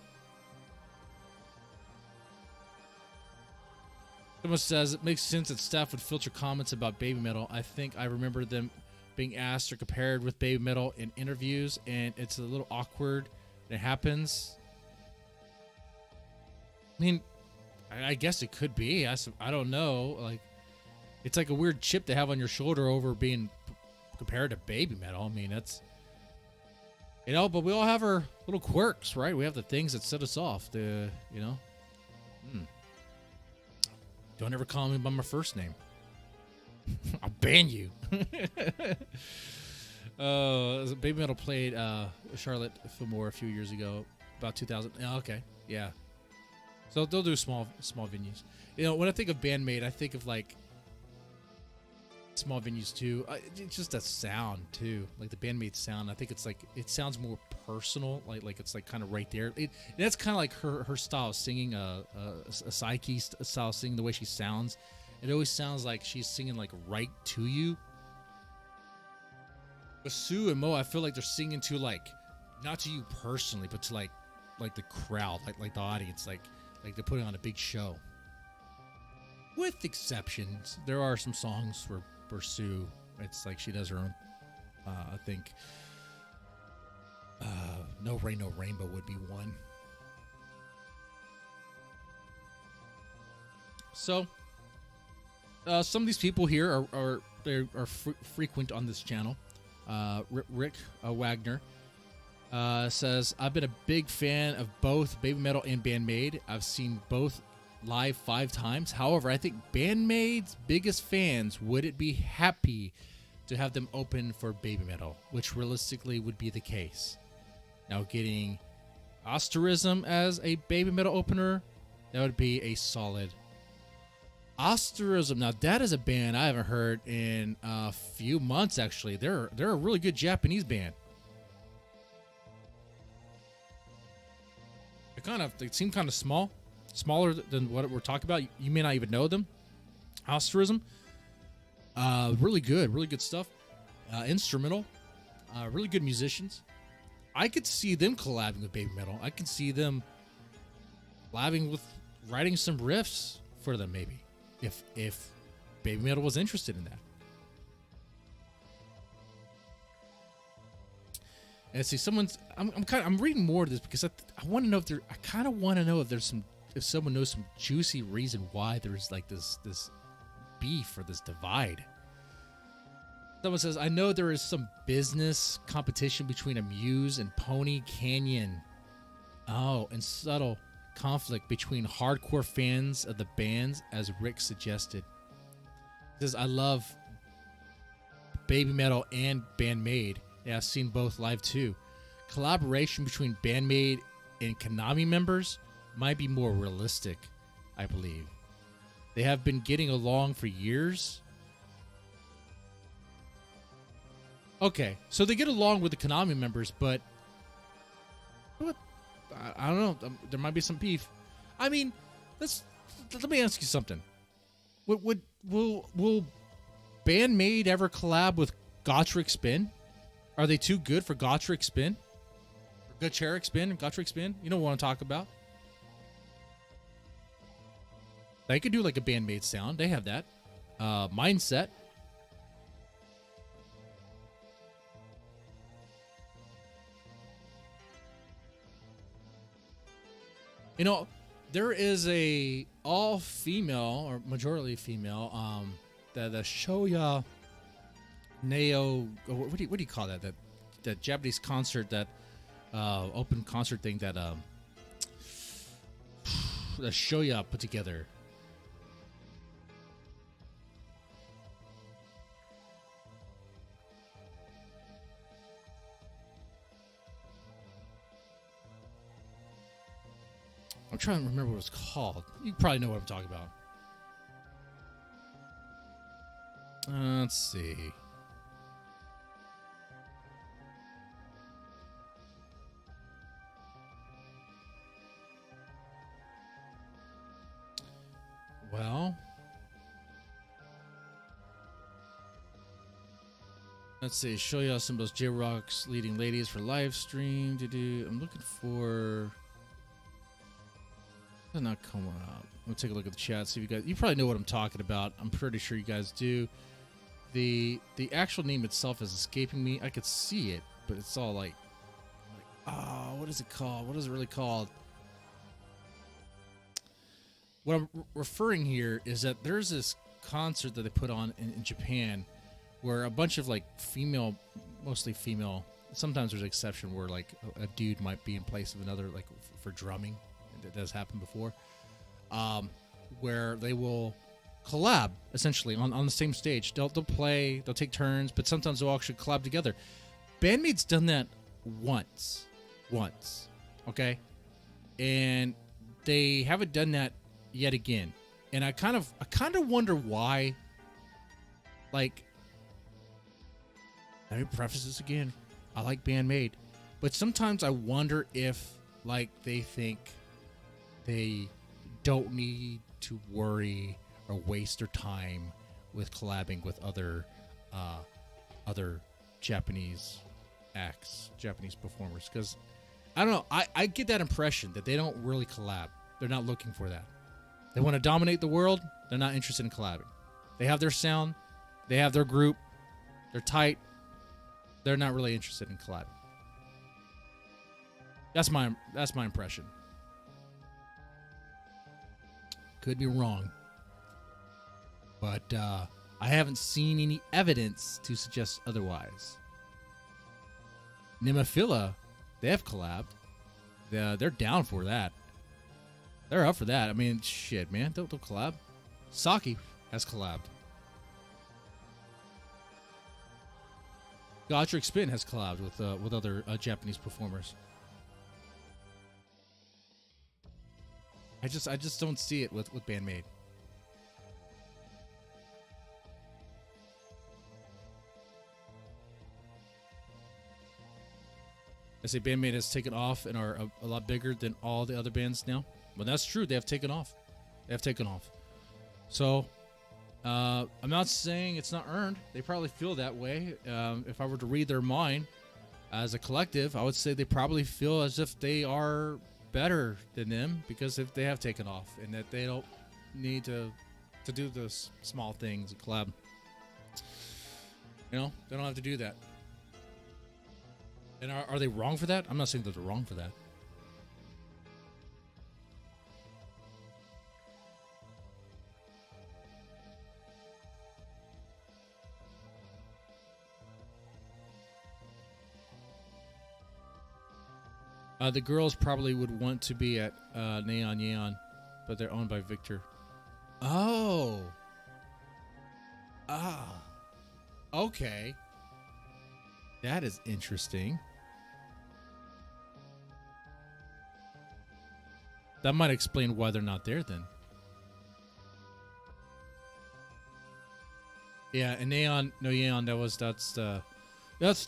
Someone says it makes sense that staff would filter comments about Baby Metal. I think I remember them being asked or compared with Baby Metal in interviews, and it's a little awkward. It happens. I mean, I guess it could be. I don't know. Like, it's like a weird chip to have on your shoulder over being compared to Baby Metal. I mean, that's, you know, but we all have our little quirks, right? We have the things that set us off. Don't ever call me by my first name. I'll ban you. Baby Metal played Charlotte Fillmore a few years ago, about 2000. Oh, okay, yeah. So they'll do small venues. You know, when I think of Bandmate, I think of like small venues too. It's just that sound too, like the Bandmate sound. I think it's like it sounds more personal, like it's like kind of right there. That's kind of like her style of singing, a Psyche style of singing, the way she sounds. It always sounds like she's singing like right to you. With Sue and Mo, I feel like they're singing to like not to you personally, but to like the crowd, like the audience, like they're putting on a big show. With exceptions, there are some songs where Sue, it's like she does her own. I think No Rain, No Rainbow would be one. So. Some of these people here are frequent on this channel. Rick Wagner says, I've been a big fan of both Baby Metal and Bandmate. I've seen both live 5 times. However, I think Bandmate's biggest fans wouldn't be happy to have them open for Baby Metal, which realistically would be the case. Now, getting Ostracism as a Baby Metal opener, that would be a solid. Ostracism, now that is a band I haven't heard in a few months. Actually, they're a really good Japanese band. They seem kind of smaller than what we're talking about. You may not even know them. Ostracism, really good stuff. Instrumental, really good musicians. I could see them collabing with Baby Metal. I could see them collabing with writing some riffs for them, maybe. If Baby Metal was interested in that. And see, I'm reading more of this because I want to know if there's some, if someone knows some juicy reason why there's like this beef or this divide. Someone says, I know there is some business competition between Amuse and Pony Canyon. Oh, and subtle conflict between hardcore fans of the bands, as Rick suggested. He says, I love Baby Metal and Bandmade. Yeah, I've seen both live too. Collaboration between Bandmade and Konami members might be more realistic, I believe. They have been getting along for years. Okay, so they get along with the Konami members, but I don't know. There might be some beef. I mean, let me ask you something. Will Bandmade ever collab with Gotrek Spin? Are they too good for Gotrek Spin? Or Gotrek Spin? Gotrek Spin? You know what I want to talk about? They could do like a Bandmade sound. They have that. Mindset. You know, there is a all-female or majority female the Shoya Neo. What do you call that? That Japanese concert, that open concert thing that the Shoya put together. I'm trying to remember what it's called. You probably know what I'm talking about. Let's see. Well, let's see. Show you some of those J-Rock's leading ladies for live stream. I'm looking for. They're not coming up. We'll take a look at the chat. See if you guys. You probably know what I'm talking about. I'm pretty sure you guys do. The actual name itself is escaping me. I could see it, but it's all like oh, what is it called? What is it really called? What I'm referring here is that there's this concert that they put on in Japan, where a bunch of like female, mostly female. Sometimes there's an exception where like a dude might be in place of another, like for drumming. That has happened before, where they will collab essentially on the same stage. They'll play, they'll take turns, but sometimes they'll actually collab together. Bandmade's done that once, okay, and they haven't done that yet again. And I kind of wonder why. Like, let me preface this again. I like Bandmade, but sometimes I wonder if like they think they don't need to worry or waste their time with collabing with other Japanese acts, Japanese performers. Because I don't know, I get that impression that they don't really collab. They're not looking for that. They want to dominate the world. They're not interested in collabing. They have their sound. They have their group. They're tight. They're not really interested in collabing. That's my impression. Could be wrong, but I haven't seen any evidence to suggest otherwise. Nemophila, they have collabed. They're down for that. They're up for that. I mean, shit, man, they'll collab. Saki has collabed. Gotrek Spin has collabed with other Japanese performers. I just don't see it with Bandmade. I say Bandmade has taken off and are a lot bigger than all the other bands now. Well, that's true. They have taken off. So, I'm not saying it's not earned. They probably feel that way. If I were to read their mind as a collective, I would say they probably feel as if they are better than them, because if they have taken off and that they don't need to do those small things and collab. You know, they don't have to do that. And are they wrong for that? I'm not saying that they're wrong for that. The girls probably would want to be at Neon Neon, but they're owned by Victor. Oh. Ah. Okay. That is interesting. That might explain why they're not there then. Yeah, and Neon, no Neon, that's the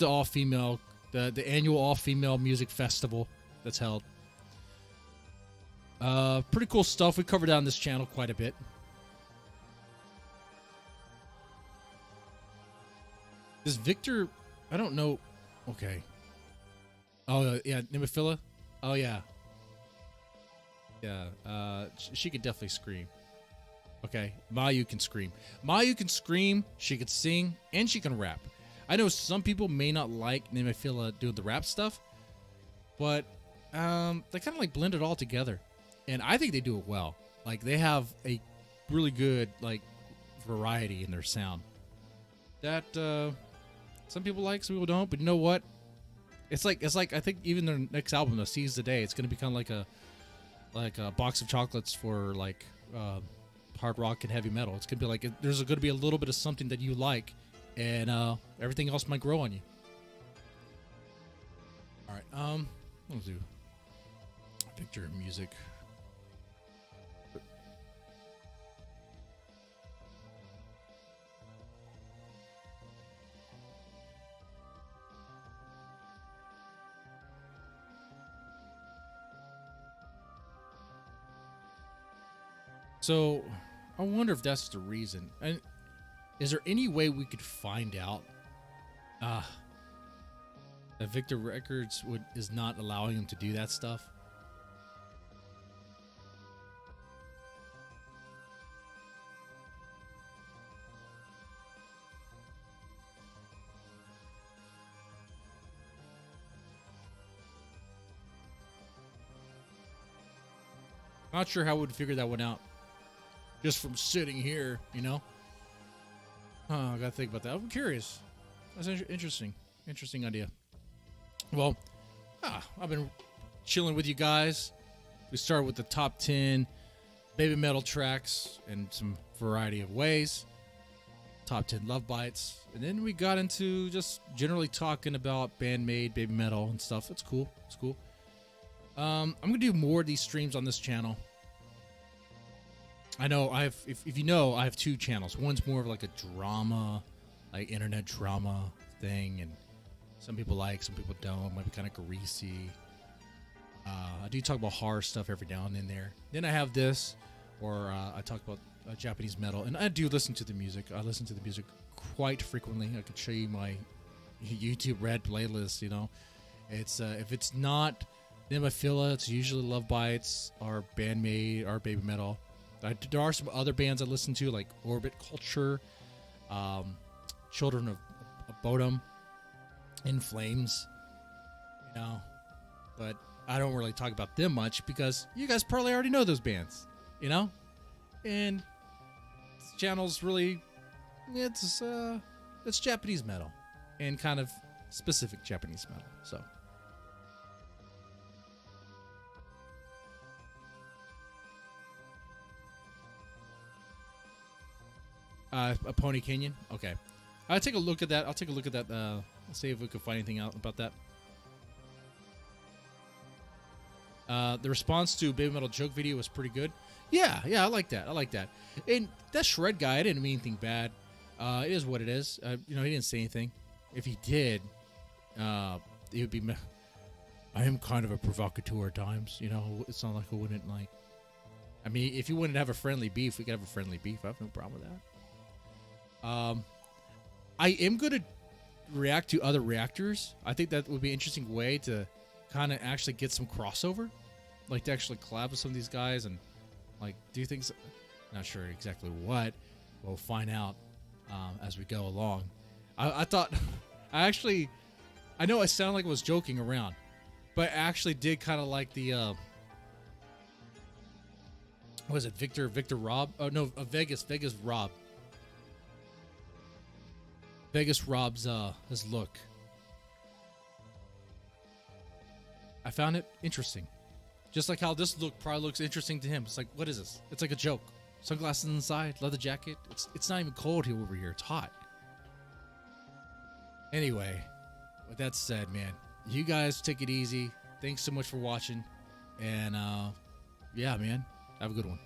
all female, the annual all female music festival that's held. Pretty cool stuff. We covered on this channel quite a bit. Does Victor? I don't know. Okay. Oh yeah, Nemophila. Oh yeah. Yeah. She could definitely scream. Okay, Mayu can scream. Mayu can scream, she can sing, and she can rap. I know some people may not like Nemophila doing the rap stuff, but they kind of like blend it all together. And I think they do it well. Like, they have a really good, like, variety in their sound. That, some people like, some people don't, but you know what? It's like I think even their next album, though, Seize the Day, it's going to become like a box of chocolates for, like, hard rock and heavy metal. It's gonna be like there's gonna be a little bit of something that you like, and everything else might grow on you. All right, let's do Victor music. So, I wonder if that's the reason. And is there any way we could find out that Victor Records is not allowing him to do that stuff? Not sure how we'd figure that one out. Just from sitting here, you know? I gotta think about that. I'm curious. That's interesting. Interesting idea. Well, I've been chilling with you guys. We started with the top 10 baby metal tracks in some variety of ways. Top 10 love bites. And then we got into just generally talking about band-made baby metal and stuff. It's cool. It's cool. I'm gonna do more of these streams on this channel. I know if you know, I have two channels. One's more of like a drama, like internet drama thing, and some people like, some people don't. It might be kind of greasy. I do talk about horror stuff every now and then there. Then I have this, or I talk about Japanese metal, and I do listen to the music. I listen to the music quite frequently. I could show you my YouTube Red playlist. You know, it's if it's not Nemophila, it's usually Love Bites or Bandmade or Baby Metal. There are some other bands I listen to, like Orbit Culture, Children of Bodom, In Flames, you know. But I don't really talk about them much because you guys probably already know those bands, you know. And this channel's really, it's Japanese metal, and kind of specific Japanese metal. So. A Pony Canyon. Okay, I'll take a look at that. Let's see if we can find anything out about that. The response to Baby Metal joke video was pretty good. Yeah, I like that. And that Shred guy, I didn't mean anything bad. It is what it is. You know, he didn't say anything. If he did, it would be. I am kind of a provocateur at times. You know, it's not like I wouldn't like. I mean, if you wanted to have a friendly beef, we could have a friendly beef. I have no problem with that. I am going to react to other reactors. I think that would be an interesting way to kind of actually get some crossover, like to actually collab with some of these guys and like do things. Not sure exactly what. We'll find out as we go along. I thought, I know I sound like I was joking around, but I actually did kind of like the, what was it, Victor Rob? Oh no, Vegas Rob. Vegas Rob's his look. I found it interesting. Just like how this look probably looks interesting to him. It's like, what is this? It's like a joke. Sunglasses inside, leather jacket. It's not even cold here over here. It's hot. Anyway, with that said, man, you guys take it easy. Thanks so much for watching. And yeah, man, have a good one.